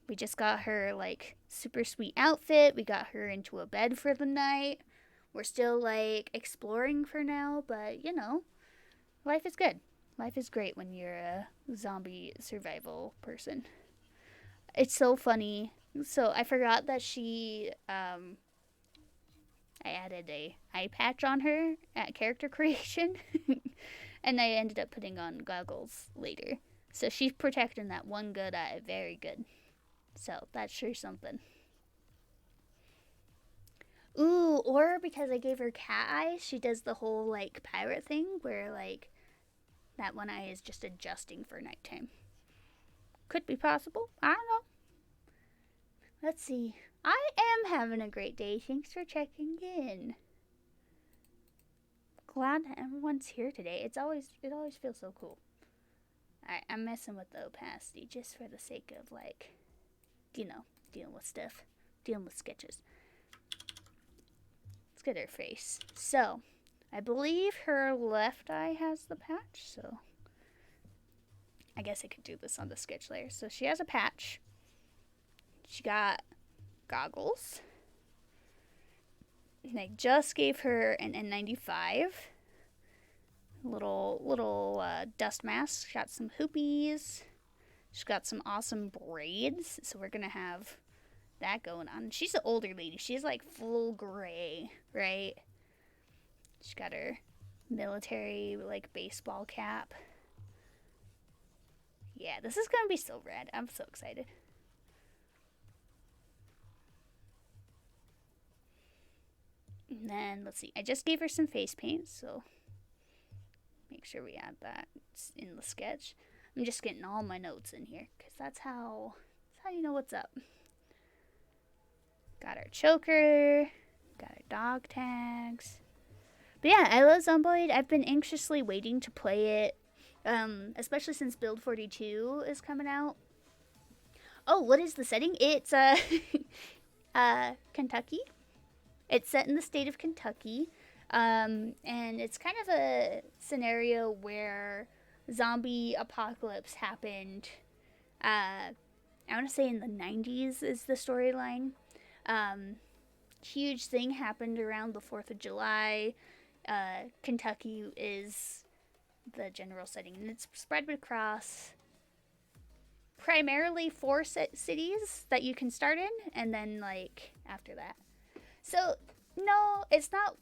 We just got her, like, super sweet outfit. We got her into a bed for the night. We're still, like, exploring for now, but, you know, life is good. Life is great when you're a zombie survival person. It's so funny. So I forgot that I added a eye patch on her at character creation. And I ended up putting on goggles later. So she's protecting that one good eye very good. So that's sure something. Ooh, or because I gave her cat eyes, she does the whole, like, pirate thing where, like, that one eye is just adjusting for nighttime. Could be possible. I don't know. Let's see. I am having a great day. Thanks for checking in. Glad that everyone's here today. It always feels so cool. Alright, I'm messing with the opacity just for the sake of, like, you know, dealing with stuff. Dealing with sketches. Let's get her face. So, I believe her left eye has the patch, so I guess I could do this on the sketch layer. So she has a patch. She got goggles. And I just gave her an N95. Little dust mask. Got some hoopies. She's got some awesome braids. So we're going to have that going on. She's an older lady. She's like full gray, right? She's got her military, like, baseball cap. Yeah, this is going to be so rad. I'm so excited. And then, let's see. I just gave her some face paint, so make sure we add that in the sketch. I'm just getting all my notes in here, because that's how you know what's up. Got our choker. Got our dog tags. But yeah, I love Zomboid. I've been anxiously waiting to play it, especially since Build 42 is coming out. Oh, what is the setting? It's Kentucky. It's set in the state of Kentucky, and it's kind of a scenario where zombie apocalypse happened. I want to say in the 90s is the storyline. Huge thing happened around the 4th of July. Kentucky is the general setting, and it's spread across primarily 4 cities that you can start in, and then, like, after that. So, no, it's not.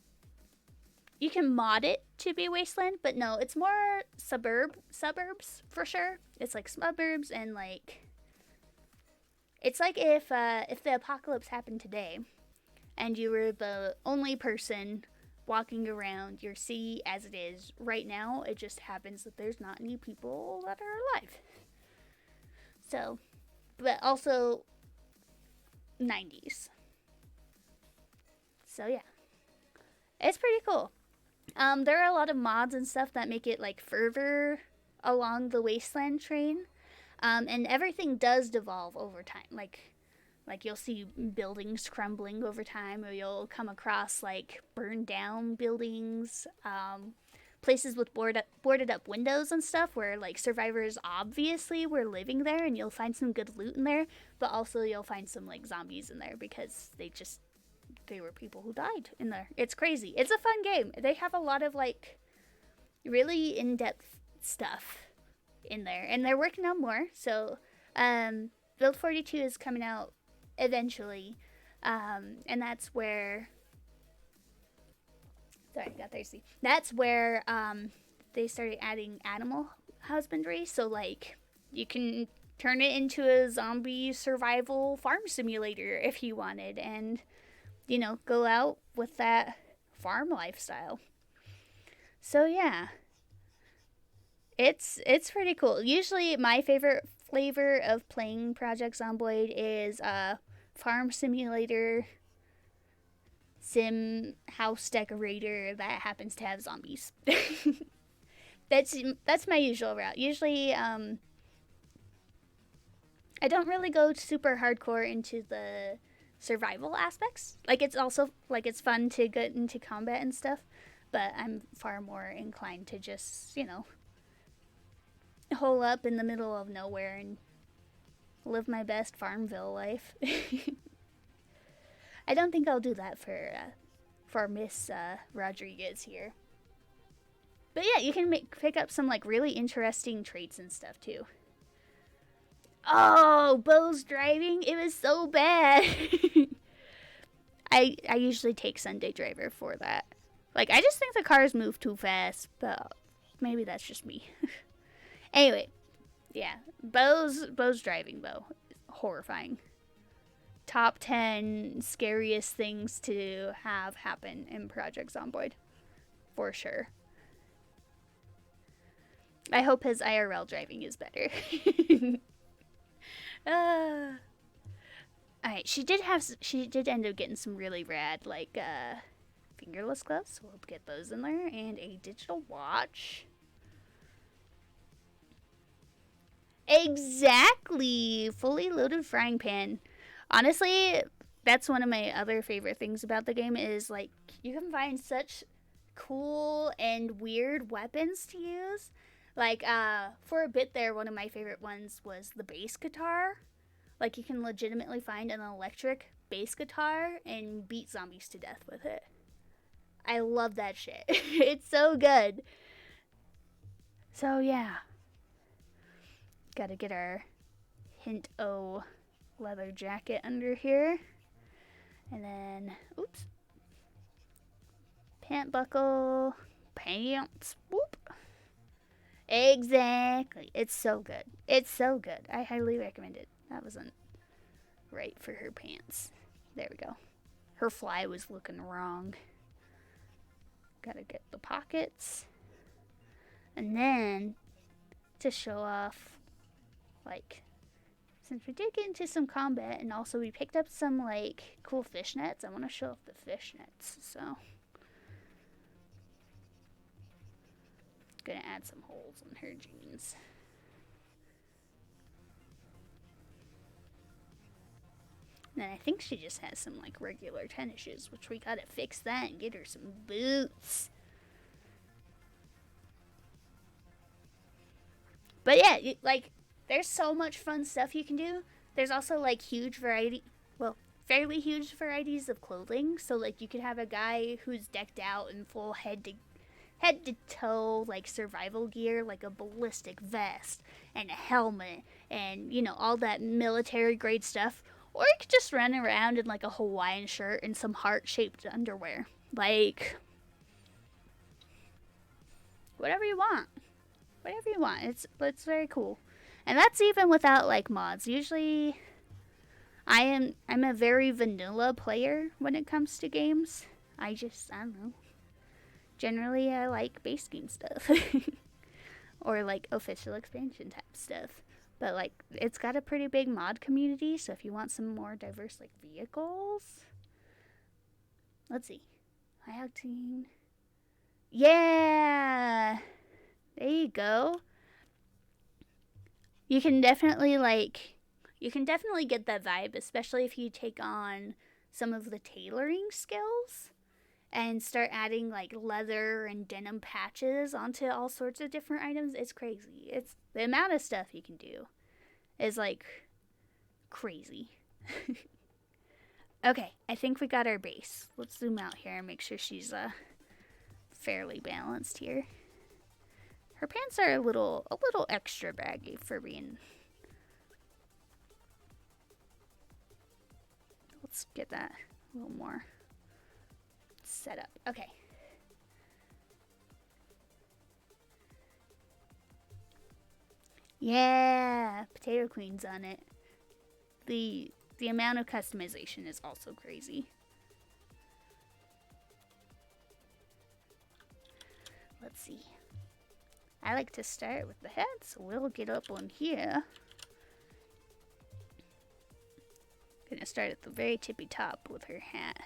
You can mod it to be wasteland, but no, it's more suburbs for sure. It's like suburbs, and, like, it's like if the apocalypse happened today, and you were the only person walking around your city as it is right now. It just happens that there's not any people that are alive. So, but also 90s. So yeah, it's pretty cool. There are a lot of mods and stuff that make it like further along the wasteland train. And everything does devolve over time. Like you'll see buildings crumbling over time, or you'll come across like burned down buildings, places with boarded up windows and stuff where like survivors obviously were living there, and you'll find some good loot in there, but also you'll find some like zombies in there because they were people who died in there. It's crazy. It's a fun game. They have a lot of like really in-depth stuff in there, and they're working on more. So Build 42 is coming out eventually, and that's where sorry, I got thirsty. That's where they started adding animal husbandry. So like you can turn it into a zombie survival farm simulator if you wanted, and go out with that farm lifestyle. So yeah, it's pretty cool. Usually my favorite flavor of playing Project Zomboid is farm simulator sim house decorator that happens to have zombies. that's my usual route. Usually I don't really go super hardcore into the survival aspects. Like it's also like it's fun to get into combat and stuff, but I'm far more inclined to just, hole up in the middle of nowhere and live my best Farmville life. I don't think I'll do that for Miss Rodriguez here. But yeah, you can pick up some like really interesting traits and stuff too. Oh, Bo's driving. It was so bad. I usually take Sunday Driver for that. Like I just think the cars move too fast, but maybe that's just me. Anyway, yeah, Bo's driving though, horrifying. Top 10 scariest things to have happen in Project Zomboid, for sure. I hope his IRL driving is better. Alright, she did end up getting some really rad like fingerless gloves, so we'll get those in there, and a digital watch. Exactly, fully loaded frying pan. Honestly, that's one of my other favorite things about the game is like you can find such cool and weird weapons to use. Like for a bit there, one of my favorite ones was the bass guitar. Like you can legitimately find an electric bass guitar and beat zombies to death with it. I love that shit. It's so good. So yeah. Gotta get our hint O leather jacket under here. And then, oops. Pant buckle, pants, whoop. Exactly. It's so good. It's so good. I highly recommend it. That wasn't right for her pants. There we go. Her fly was looking wrong. Gotta get the pockets. And then, to show off, like, since we did get into some combat and also we picked up some, like, cool fishnets, I want to show off the fishnets, so. Gonna add some holes in her jeans. And then I think she just has some like regular tennis shoes, which we gotta fix that and get her some boots. But yeah, like there's so much fun stuff you can do. There's also like fairly huge varieties of clothing. So like you could have a guy who's decked out in full head to toe like survival gear, like a ballistic vest and a helmet and all that military grade stuff, or you could just run around in like a Hawaiian shirt and some heart-shaped underwear, like whatever you want. It's very cool. And that's even without like mods. Usually I'm a very vanilla player when it comes to games. I don't know. Generally, I like base game stuff. Or, like, official expansion type stuff. But, like, it's got a pretty big mod community, so if you want some more diverse, like, vehicles, Let's see. High octane. Yeah! There you go. You can definitely get that vibe, especially if you take on some of the tailoring skills and start adding like leather and denim patches onto all sorts of different items. It's crazy. It's the amount of stuff you can do is like crazy. Okay, I think we got our base. Let's zoom out here and make sure she's fairly balanced here. Her pants are a little extra baggy for being. Let's get that a little more set up. Okay. Yeah, Potato Queen's on it. The amount of customization is also crazy. Let's see. I like to start with the head, so we'll get up on here. Gonna start at the very tippy top with her hat.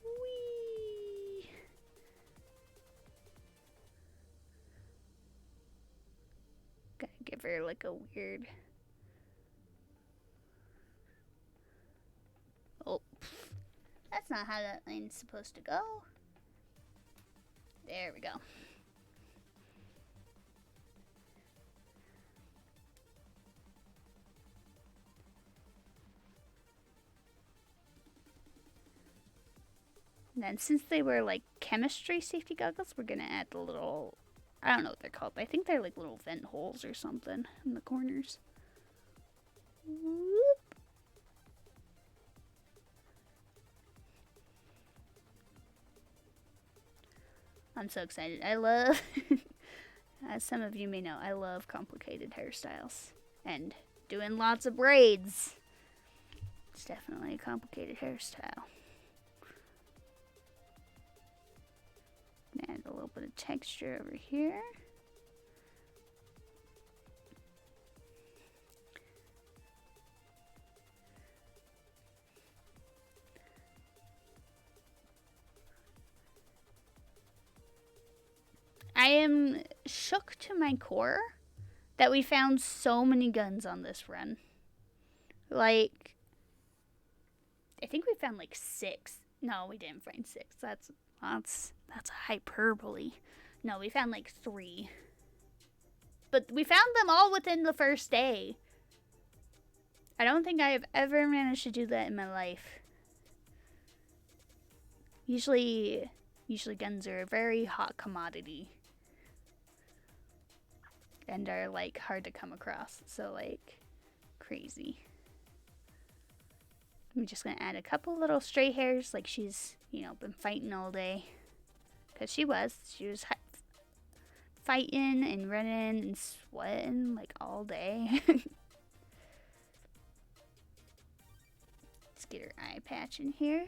Whee! Gotta give her like a weird. Oh, that's not how that line's supposed to go. There we go. And then since they were like chemistry safety goggles, we're gonna add the little, I don't know what they're called, but I think they're like little vent holes or something in the corners. Whoop. I'm so excited. I love, as some of you may know, I love complicated hairstyles. And doing lots of braids. It's definitely a complicated hairstyle. Add a little bit of texture over here. I am shook to my core that we found so many guns on this run. Like, I think we found like 6. No, we didn't find 6. That's a hyperbole. No, we found like 3. But we found them all within the first day. I don't think I have ever managed to do that in my life. Usually guns are a very hot commodity. And are like hard to come across. So like crazy. I'm just gonna add a couple little stray hairs like she's, been fighting all day. Because she was fighting and running and sweating like all day. Let's get her eye patch in here.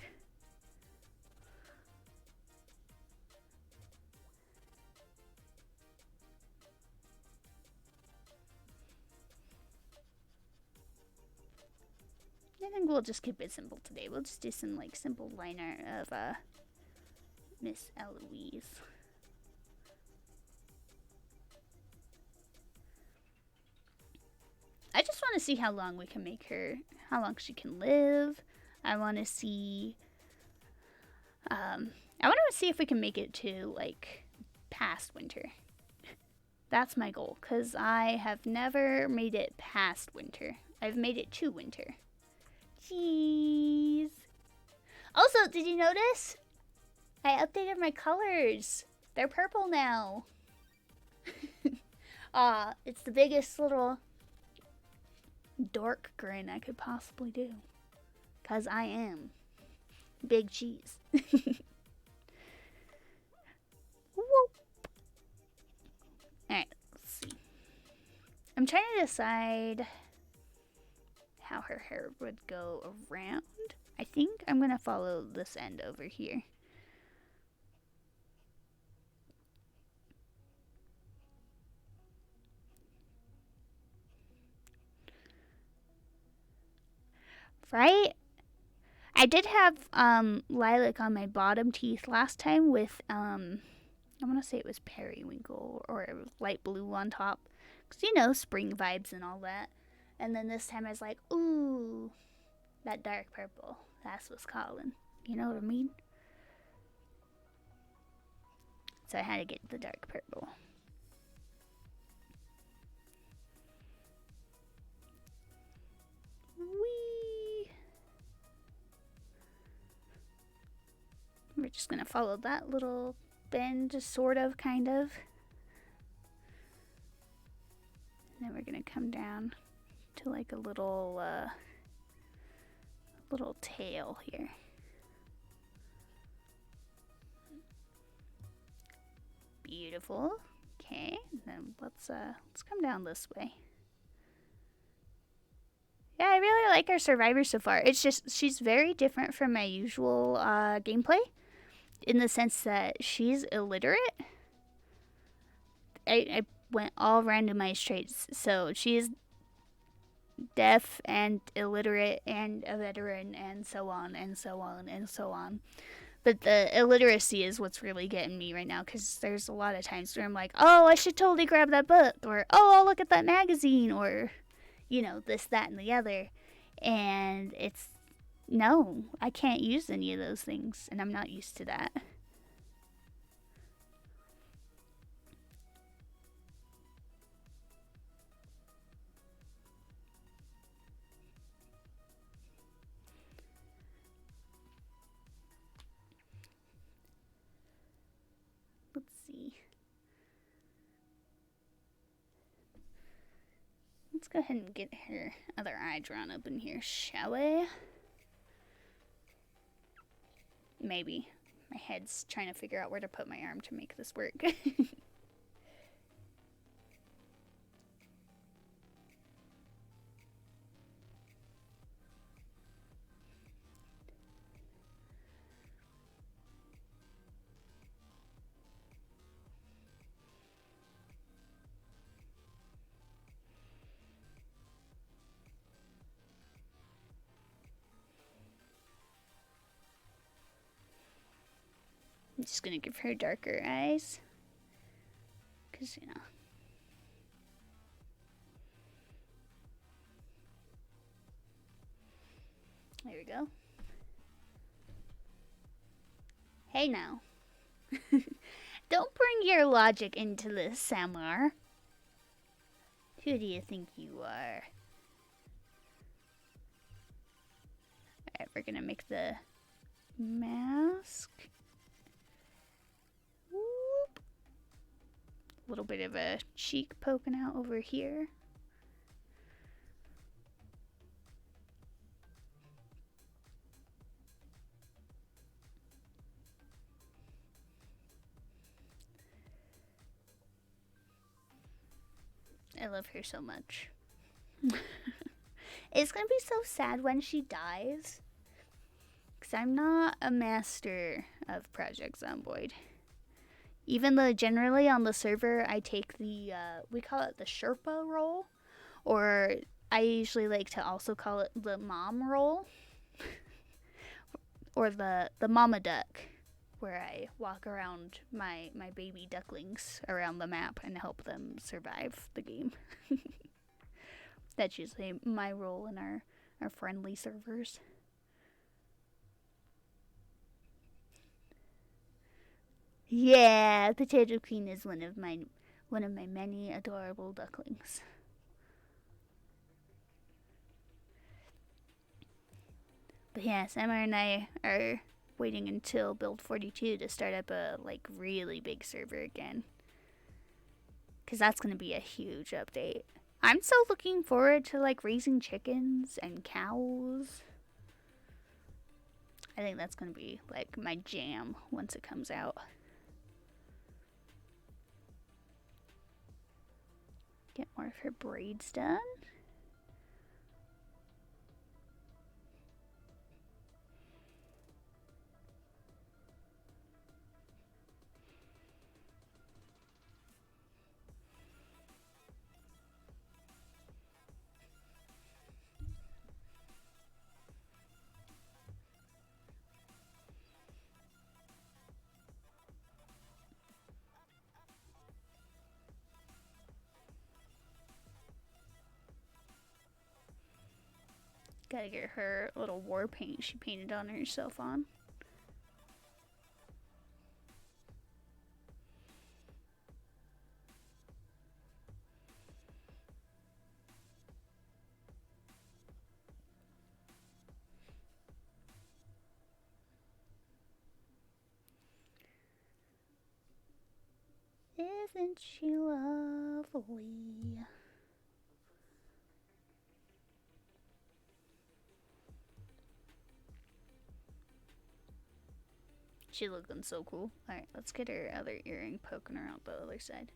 I think we'll just keep it simple today. We'll just do some like simple line art of Miss Eloise. I just want to see how long we can make her, how long she can live. I want to see, if we can make it to like past winter. That's my goal, because I have never made it past winter. I've made it to winter. Jeez. Also, did you notice? I updated my colors. They're purple now. It's the biggest little dork grin I could possibly do. Because I am big cheese. Alright, let's see. I'm trying to decide how her hair would go around. I think I'm going to follow this end over here. Right? I did have lilac on my bottom teeth last time with I want to say it was periwinkle or light blue on top. Because, you know, spring vibes and all that. And then this time I was like, ooh, that dark purple. That's what's calling. You know what I mean? So I had to get the dark purple. Whee! We're just going to follow that little bend, sort of, kind of. And then we're going to come down to like a little tail here. Beautiful. Okay, then let's come down this way. Yeah, I really like our survivor so far. It's just she's very different from my usual gameplay in the sense that she's illiterate. I went all randomized traits, so she's deaf and illiterate and a veteran and so on and so on and so on. But the illiteracy is what's really getting me right now, because there's a lot of times where I'm like, oh, I should totally grab that book, or oh, I'll look at that magazine, or, you know, this, that, and the other. And it's, no, I can't use any of those things, and I'm not used to that. Let's see. Let's go ahead and get her other eye drawn up in here, shall we? Maybe. My head's trying to figure out where to put my arm to make this work. I'm just gonna give her darker eyes. Because, you know. There we go. Hey now. Don't bring your logic into this, Samar. Who do you think you are? Alright, we're gonna make the mask. Whoop. A little bit of a cheek poking out over here. I love her so much. It's gonna be so sad when she dies. Because I'm not a master of Project Zomboid. Even though generally on the server I take the, we call it the Sherpa role. Or I usually like to also call it the mom role. Or the mama duck. Where I walk around my baby ducklings around the map and help them survive the game. That's usually my role in our friendly servers. Yeah, Potato Queen is one of my many adorable ducklings. But yeah, Samar and I are waiting until build 42 to start up a like really big server again. Cause that's gonna be a huge update. I'm so looking forward to like raising chickens and cows. I think that's gonna be like my jam once it comes out. Get more of her braids done. Gotta get her a little war paint she painted on herself on. Isn't she lovely? She's looking so cool. Alright, let's get her other earring poking her out the other side.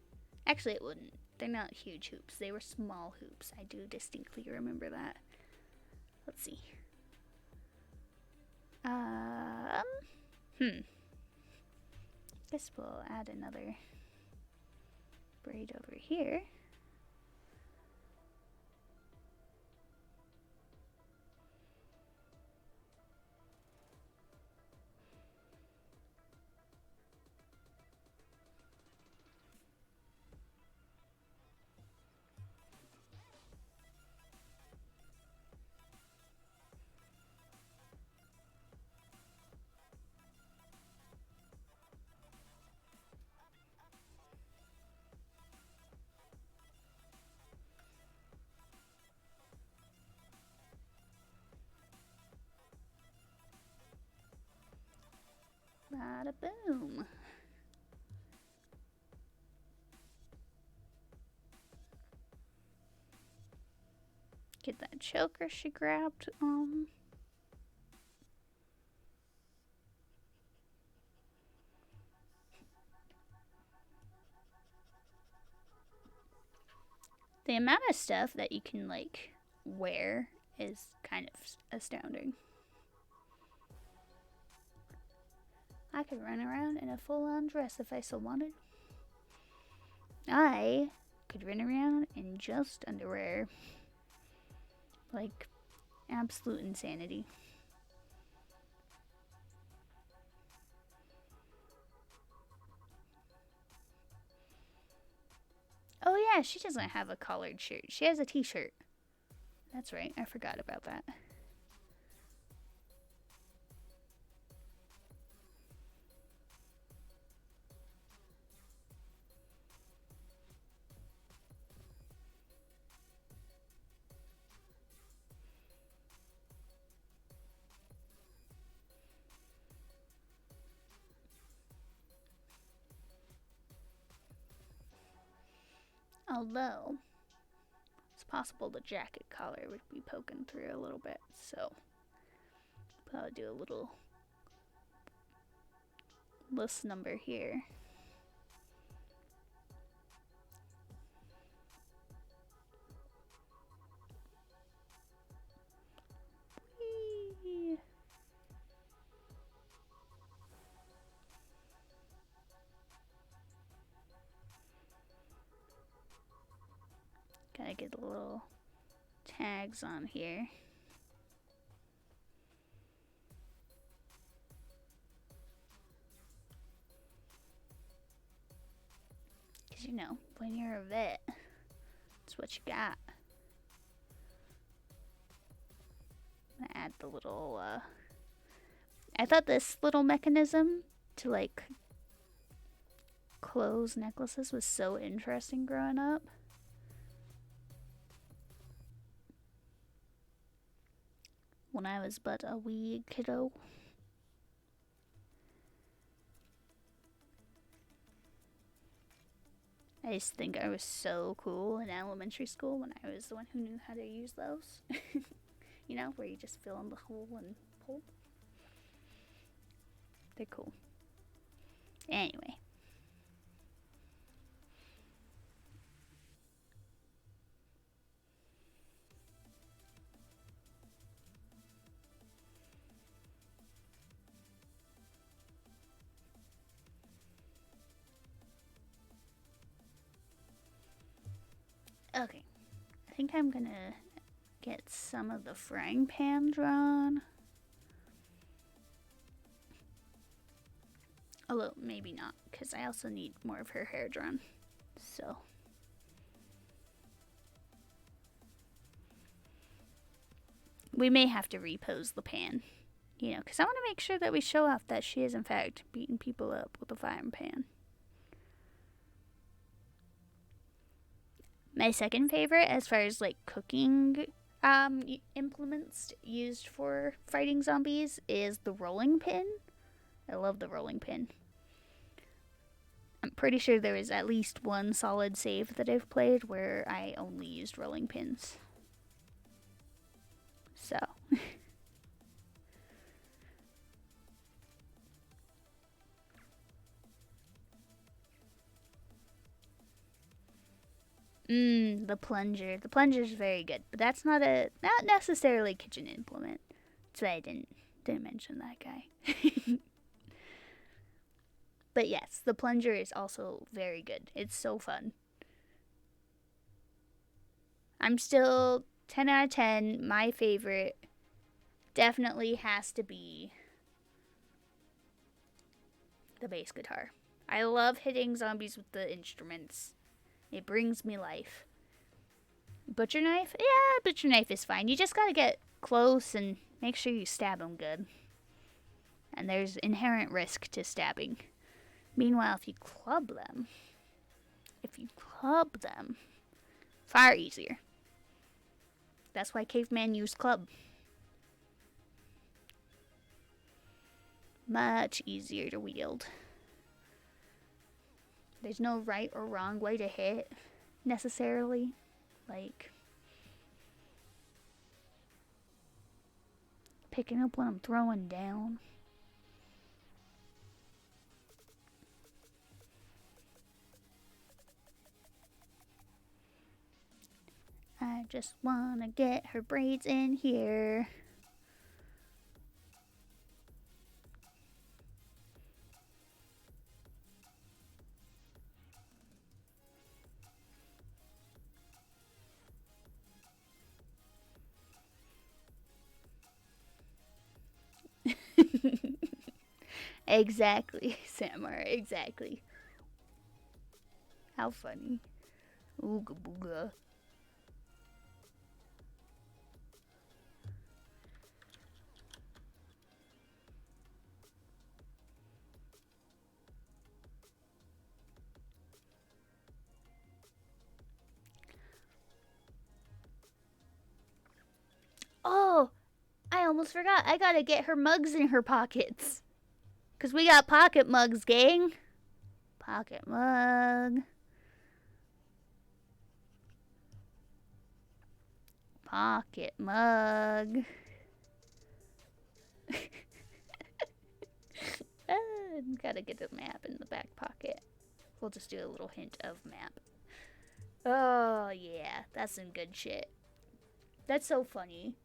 Actually, it wouldn't. They're not huge hoops. They were small hoops. I do distinctly remember that. Let's see. Guess we'll add another braid over here. Bada boom. Get that choker she grabbed. The amount of stuff that you can like wear is kind of astounding. I could run around in a full-on dress if I so wanted. I could run around in just underwear. Like, absolute insanity. Oh yeah, she doesn't have a collared shirt. She has a t-shirt. That's right, I forgot about that. Although, it's possible the jacket collar would be poking through a little bit, so I'll do a little list number here. Whee! Gotta get the little tags on here. Because, you know, when you're a vet, that's what you got. I'm gonna add the little, I thought this little mechanism to, like, close necklaces was so interesting growing up. When I was but a wee kiddo. I just think I was so cool in elementary school when I was the one who knew how to use those. You know, where you just fill in the hole and pull. They're cool. Anyway. Okay, I think I'm gonna get some of the frying pan drawn. Although, maybe not, because I also need more of her hair drawn. So. We may have to repose the pan, you know, because I want to make sure that we show off that she is, in fact, beating people up with a frying pan. My second favorite, as far as like cooking implements used for fighting zombies, is the rolling pin. I love the rolling pin. I'm pretty sure there was at least one solid save that I've played where I only used rolling pins. So. The plunger. The plunger's very good, but that's not necessarily a kitchen implement. So I didn't mention that guy. But yes, the plunger is also very good. It's so fun. I'm still 10 out of 10. My favorite definitely has to be the bass guitar. I love hitting zombies with the instruments. It brings me life. Butcher knife? Yeah, butcher knife is fine. You just gotta get close and make sure you stab them good. And there's inherent risk to stabbing. Meanwhile, if you club them, far easier. That's why cavemen used club. Much easier to wield. There's no right or wrong way to hit, necessarily. Like, picking up when I'm throwing down. I just wanna get her braids in here. Exactly, Samara, exactly. How funny. Ooga booga. Oh, I almost forgot. I gotta get her mugs in her pockets. Because we got pocket mugs, gang. Pocket mug. Pocket mug. Gotta get a map in the back pocket. We'll just do a little hint of map. Oh, yeah. That's some good shit. That's so funny.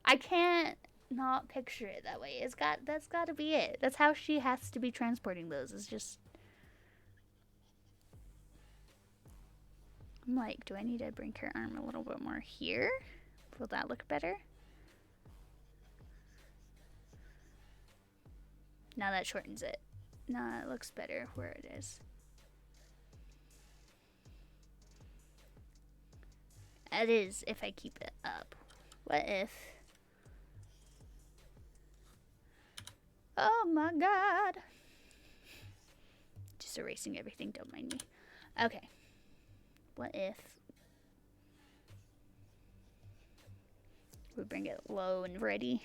I can't not picture it that way. That's gotta be it. That's how she has to be transporting those. It's just... I'm like, do I need to bring her arm a little bit more here? Will that look better? Now that shortens it. No, it looks better where it is. It is if I keep it up. What if... Oh my god. Just erasing everything, don't mind me. Okay. What if we bring it low and ready?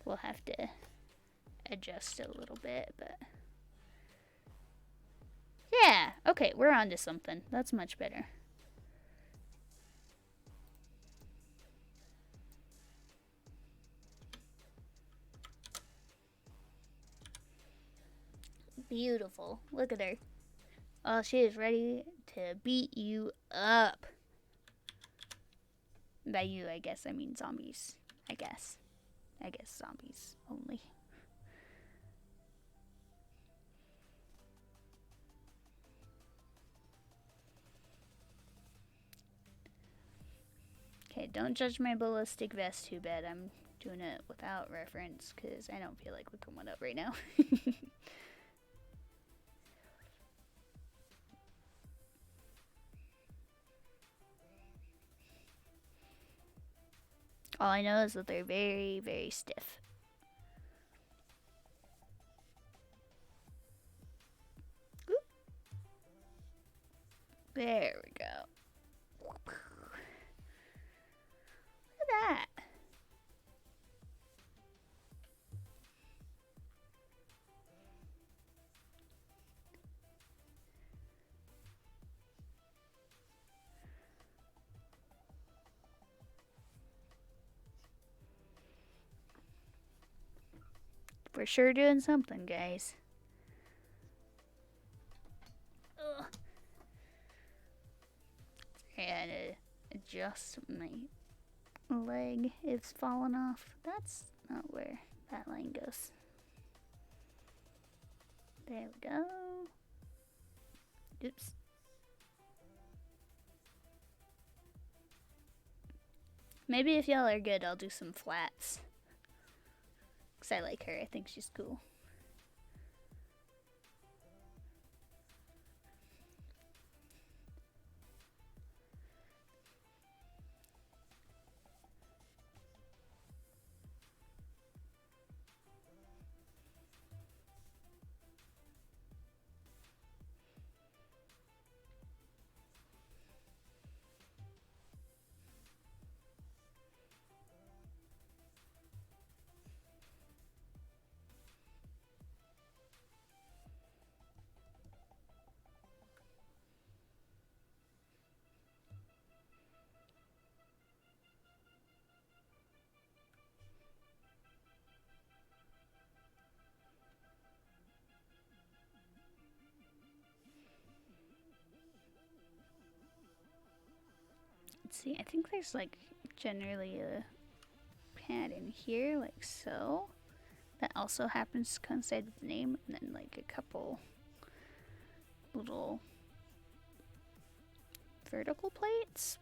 We'll have to adjust a little bit, but... Yeah, okay, we're on to something. That's much better. Beautiful. Look at her. Oh, she is ready to beat you up. By you, I guess I mean zombies. I guess zombies only. Hey, don't judge my ballistic vest too bad. I'm doing it without reference because I don't feel like looking one up right now. All I know is that they're very, very stiff. Oop. There we go. Look at that. We're sure doing something, guys. Ugh. And adjust my leg. It's fallen off. That's not where that line goes. There we go. Oops. Maybe if y'all are good, I'll do some flats. Because I like her. I think she's cool. Let's see, I think there's like generally a pattern here, like so. That also happens to coincide with the name, and then like a couple little vertical plates.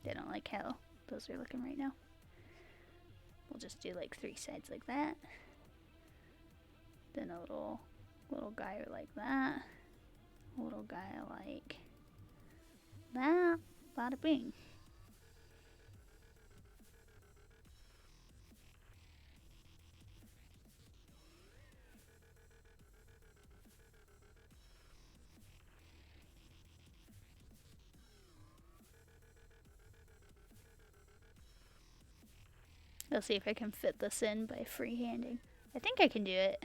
I don't like how those are looking right now. We'll just do like 3 sides like that. Then a little guy like that. A little guy like that. Bada bing. Let's see if I can fit this in by freehanding. I think I can do it.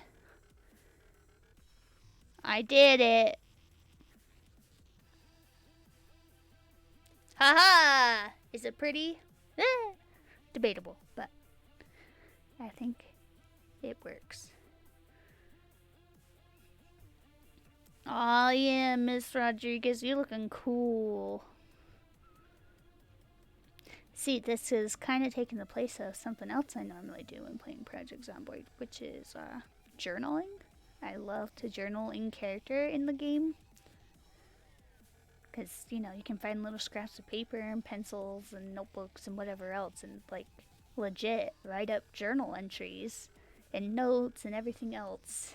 I did it! Haha! Is it pretty? Debatable, but I think it works. Aw, yeah, Miss Rodriguez, you looking cool. See, this is kind of taking the place of something else I normally do when playing Project Zomboid, which is journaling. I love to journal in character in the game. Because, you know, you can find little scraps of paper and pencils and notebooks and whatever else and, like, legit write up journal entries and notes and everything else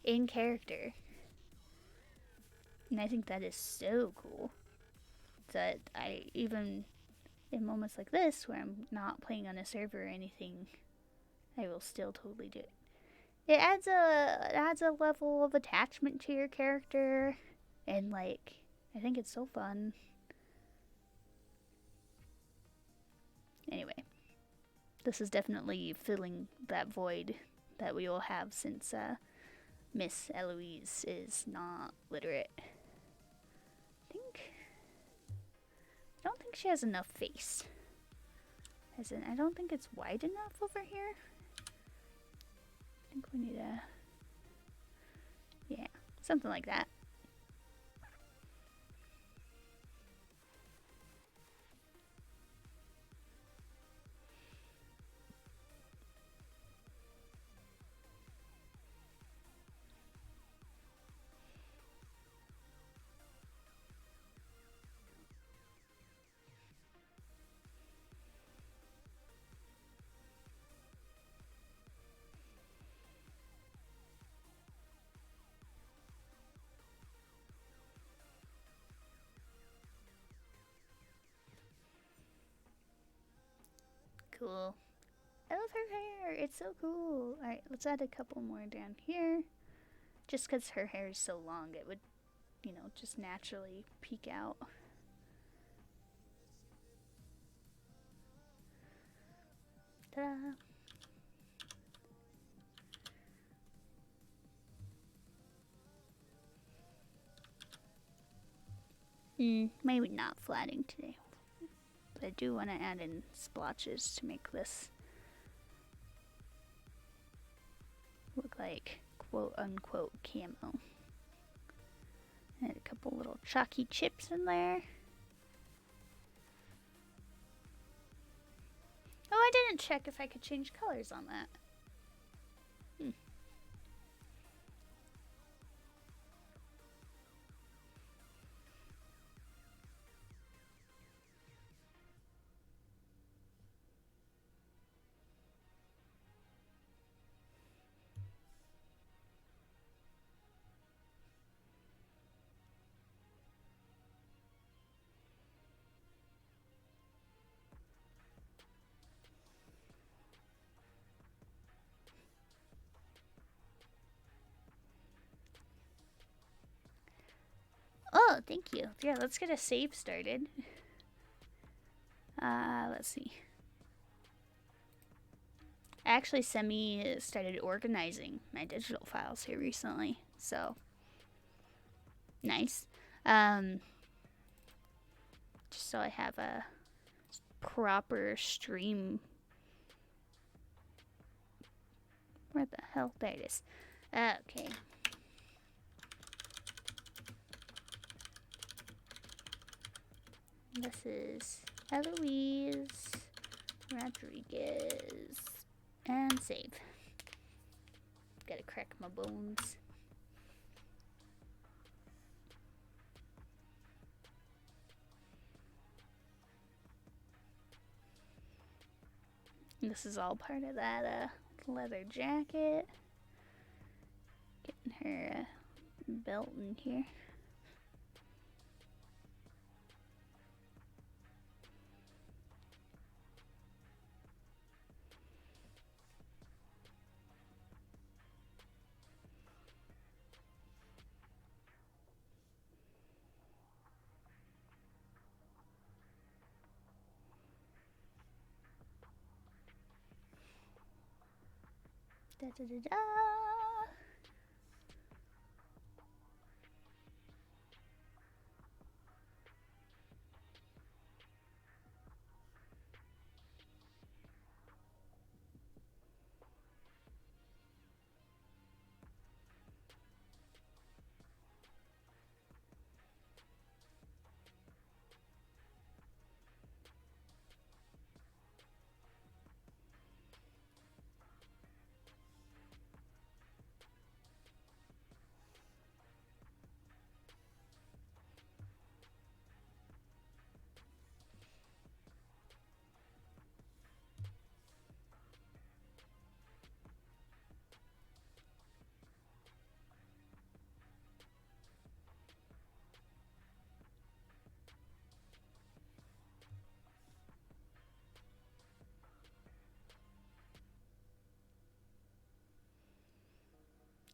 in character. And I think that is so cool that I even, in moments like this where I'm not playing on a server or anything, I will still totally do it. It adds a level of attachment to your character, and like I think it's so fun. Anyway, this is definitely filling that void that we all have since Miss Eloise is not literate. I don't think she has enough face. As in, I don't think it's wide enough over here. I think we need a... yeah, something like that. cool. I love her hair. It's so cool. Alright, let's add a couple more down here. Just because her hair is so long, it would, you know, just naturally peek out. Ta-da! Maybe not flatting today. But I do want to add in splotches to make this look like quote-unquote camo. Add a couple little chalky chips in there. Oh, I didn't check if I could change colors on that. Oh, thank you. Yeah, let's get a save started. Let's see. I actually started organizing my digital files here recently, so nice. Just so I have a proper stream. Where the hell? There it is. Okay. This is Eloise Rodriguez. And save. Gotta crack my bones. This is all part of that leather jacket. Getting her belt in here. Da da da da.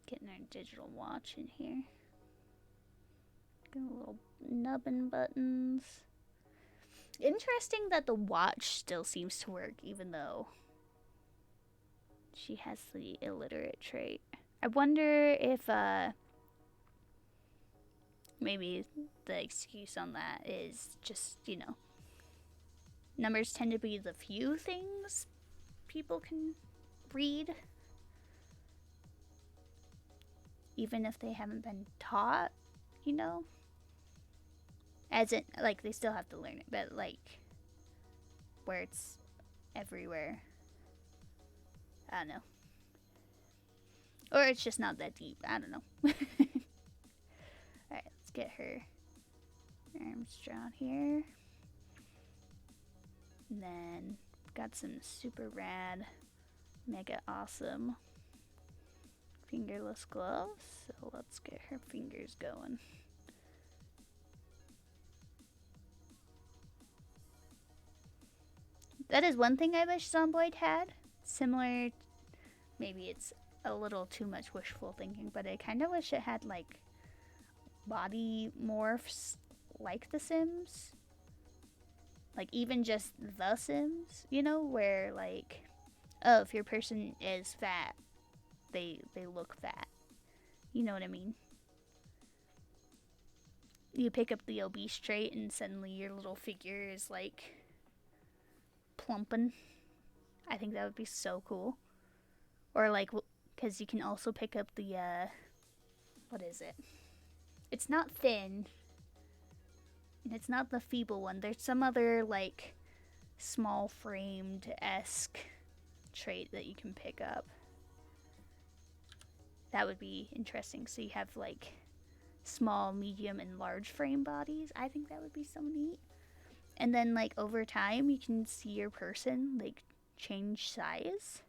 Getting our digital watch in here. Getting little nubbin buttons. Interesting that the watch still seems to work even though she has the illiterate trait. I wonder if maybe the excuse on that is just, you know, numbers tend to be the few things people can read. Even if they haven't been taught, you know? As in, like, they still have to learn it, but, like, where it's everywhere. I don't know. Or it's just not that deep. I don't know. Alright, let's get her arms drawn here. And then, got some super rad, mega awesome fingerless gloves, so let's get her fingers going. That is one thing I wish Zomboid had. Similar, maybe it's a little too much wishful thinking, but I kind of wish it had like body morphs like The Sims. Like even just The Sims, you know, where like, oh, if your person is fat, they look fat. You know what I mean? You pick up the obese trait and suddenly your little figure is like plumping. I think that would be so cool. Or like, because you can also pick up the, what is it? It's not thin. And it's not the feeble one. There's some other like small framed-esque trait that you can pick up. That would be interesting. So you have like small, medium, and large frame bodies. I think that would be so neat. And then like over time you can see your person like change size.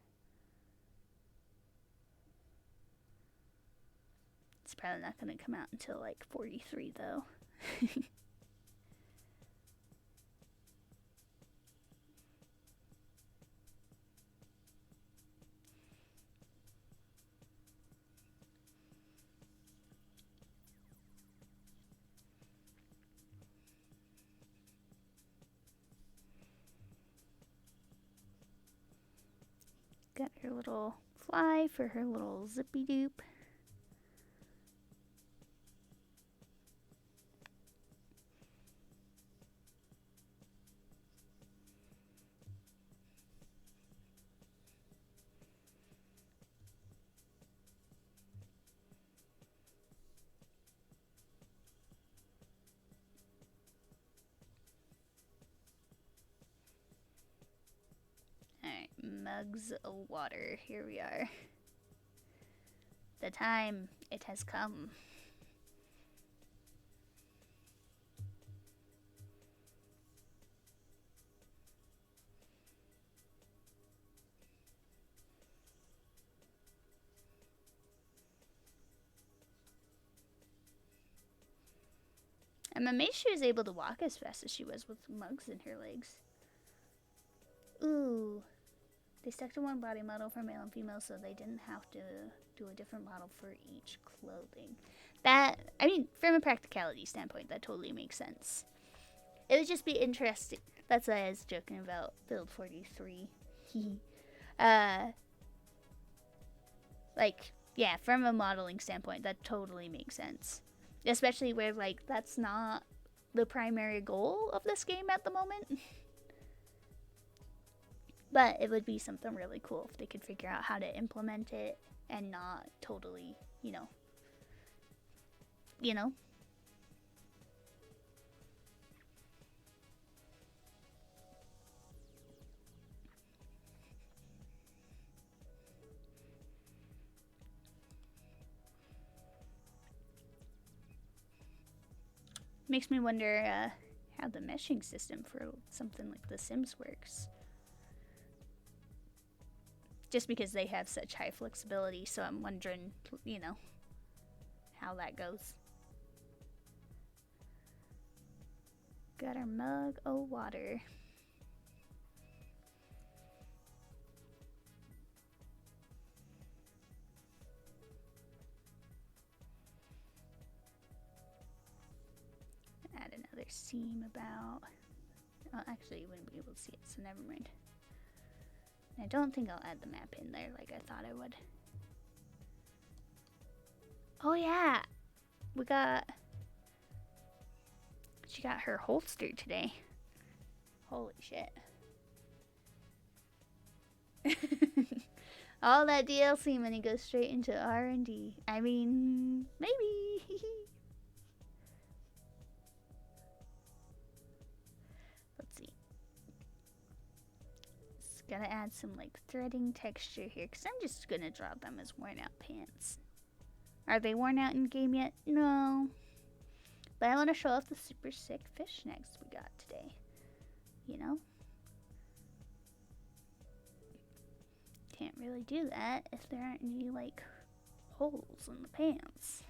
It's probably not going to come out until like 43 though. Got her little fly for her little zippy doop. Alright, mugs of water. Here we are. The time, it has come. I'm amazed she was able to walk as fast as she was with mugs in her legs. Ooh. They stuck to one body model for male and female so they didn't have to do a different model for each clothing. That, I mean, from a practicality standpoint, that totally makes sense. It would just be interesting. That's why I was joking about build 43. Like, yeah, from a modeling standpoint, that totally makes sense. Especially where, like, that's not the primary goal of this game at the moment. But it would be something really cool if they could figure out how to implement it and not totally, you know. Makes me wonder how the meshing system for something like The Sims works. Just because they have such high flexibility, so I'm wondering, you know, how that goes. Got our mug of water. Add another seam about. Oh, actually, you wouldn't be able to see it, so never mind. I don't think I'll add the map in there like I thought I would. Oh yeah, she got her holster today. Holy shit. All that DLC money goes straight into R&D. I mean, maybe. Let's see. Just gotta add some like threading texture here, because I'm just gonna draw them as worn out pants. Are they worn out in game yet? No. But I want to show off the super sick fishnets we got today. You know? Can't really do that if there aren't any, like, holes in the pants.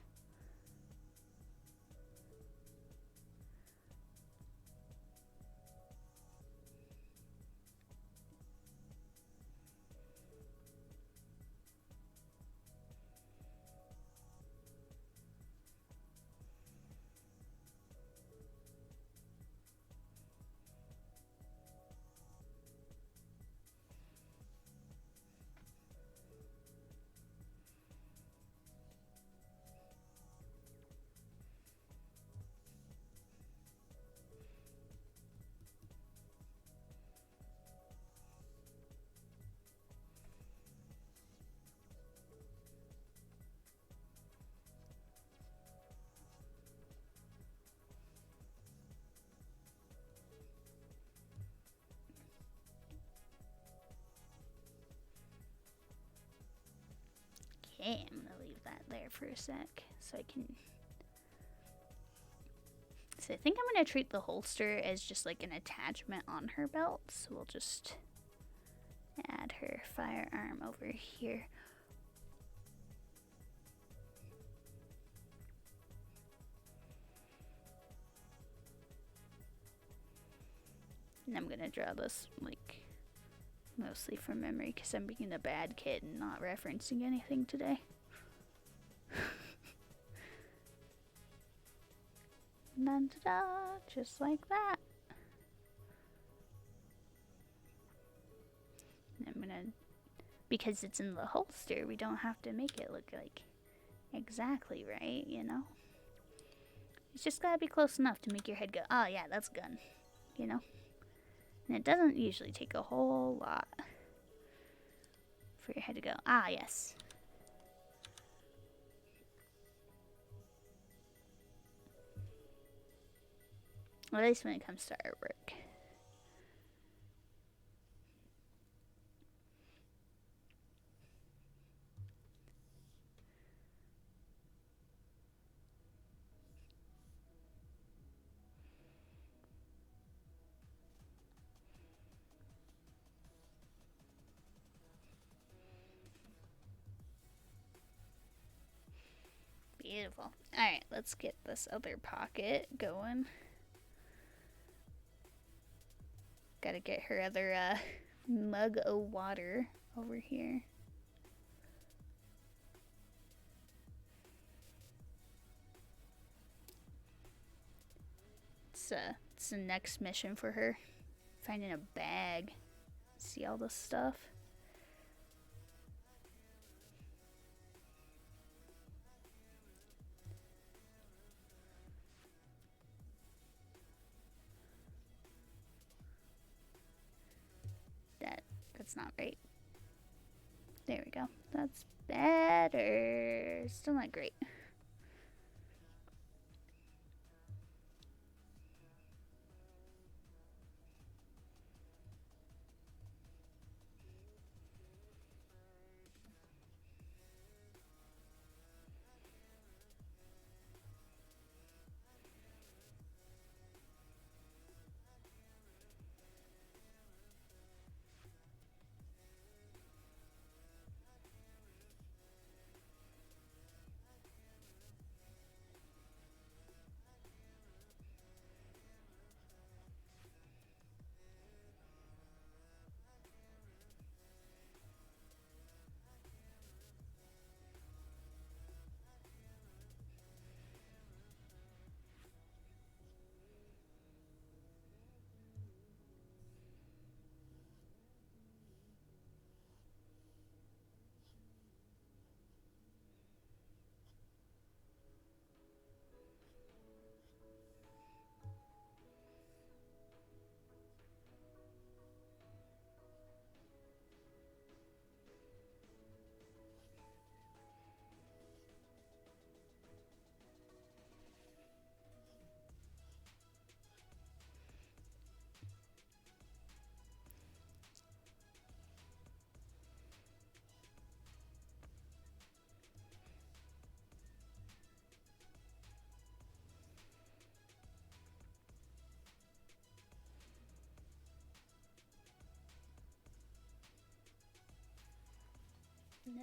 Okay, I'm gonna leave that there for a sec so I can. So I think I'm gonna treat the holster as just like an attachment on her belt. So we'll just add her firearm over here. And I'm gonna draw this like mostly from memory because I'm being a bad kid and not referencing anything today. Dun, da, da, just like that. And I'm gonna, because it's in the holster, we don't have to make it look like exactly right, you know? It's just gotta be close enough to make your head go, oh yeah, that's a gun, you know? And it doesn't usually take a whole lot for your head to go, ah yes. Well, at least when it comes to artwork. Beautiful. Alright, let's get this other pocket going. Gotta get her other mug of water over here. It's the next mission for her. Finding a bag. See all this stuff. That's not right. There we go. That's better. Still not great.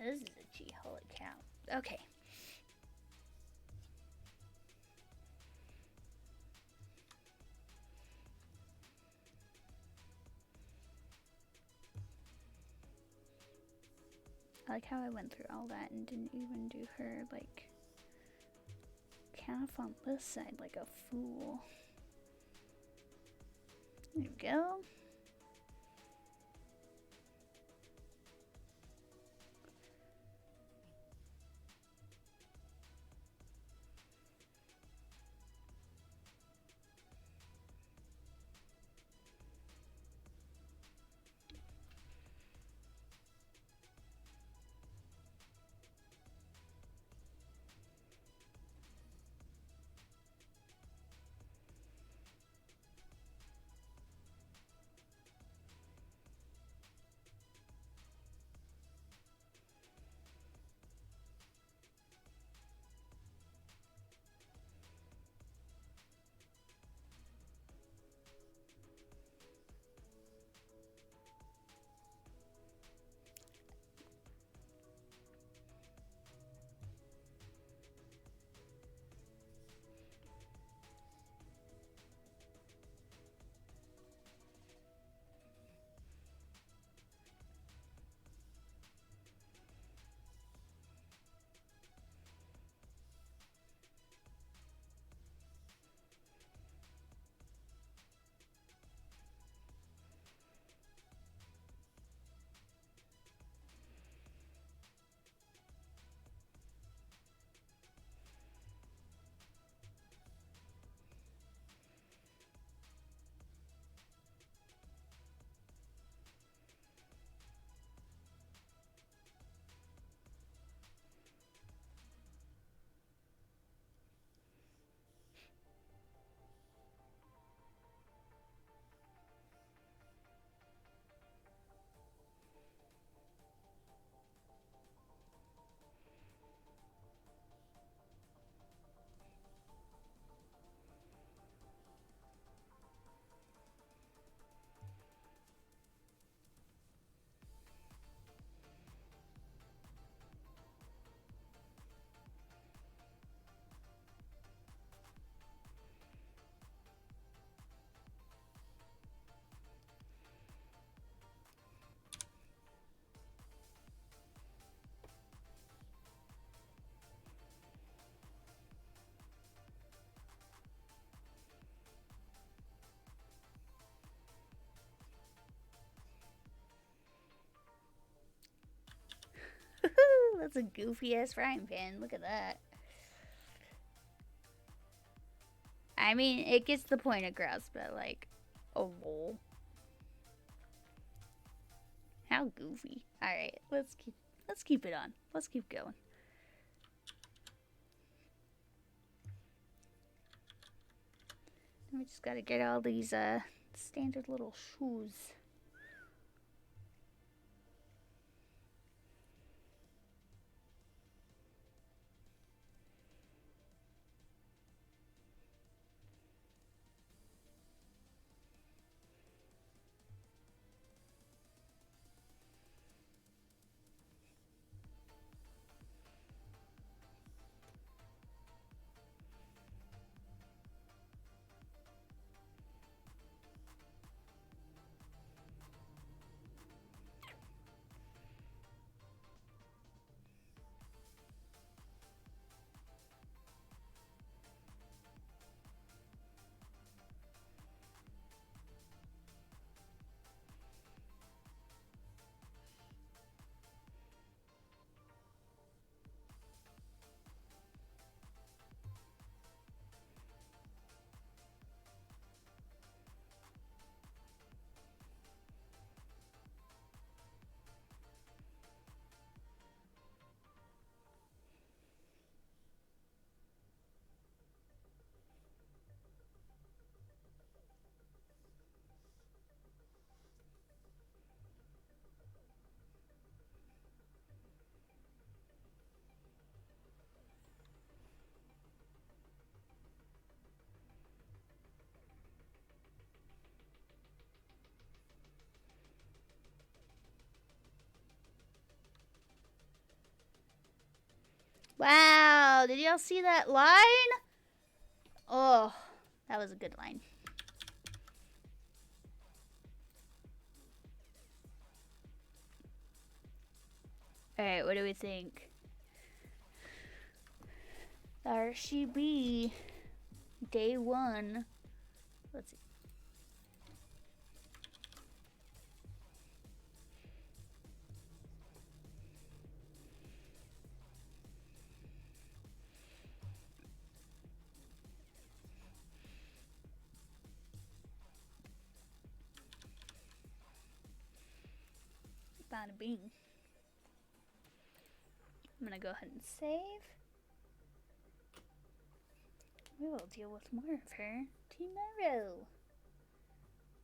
This is a G, holy cow. Okay. I like how I went through all that and didn't even do her, like, calf on this side like a fool. There we go. That's a goofy ass frying pan. Look at that. I mean, it gets the point across, but like, oh lol. How goofy. Alright, let's keep it on. Let's keep going. We just gotta get all these standard little shoes. Wow, did y'all see that line? Oh, that was a good line. Alright, what do we think? There she be. Day 1. Let's see. Bada bing. I'm gonna go ahead and save. We will deal with more of her tomorrow.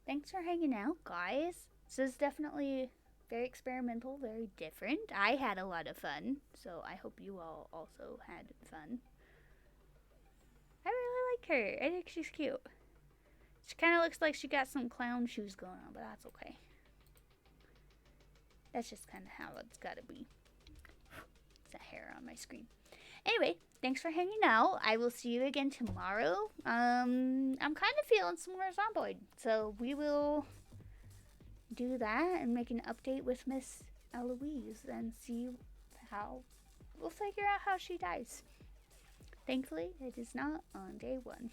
Thanks for hanging out, guys. This is definitely very experimental, very different. I had a lot of fun, so I hope you all also had fun. I really like her. I think she's cute. She kind of looks like she got some clown shoes going on, but that's okay. That's just kind of how it's gotta be. It's a hair on my screen. Anyway, thanks for hanging out. I will see you again tomorrow. I'm kind of feeling some more Zomboid, so we will do that and make an update with Miss Eloise and see how we'll figure out how she dies. Thankfully, it is not on day 1.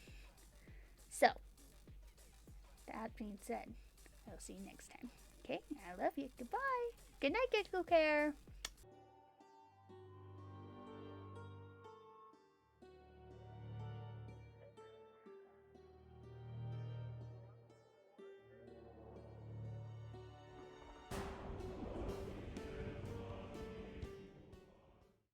So, that being said, I'll see you next time. Okay, I love you. Goodbye. Good night, Get Cool Care.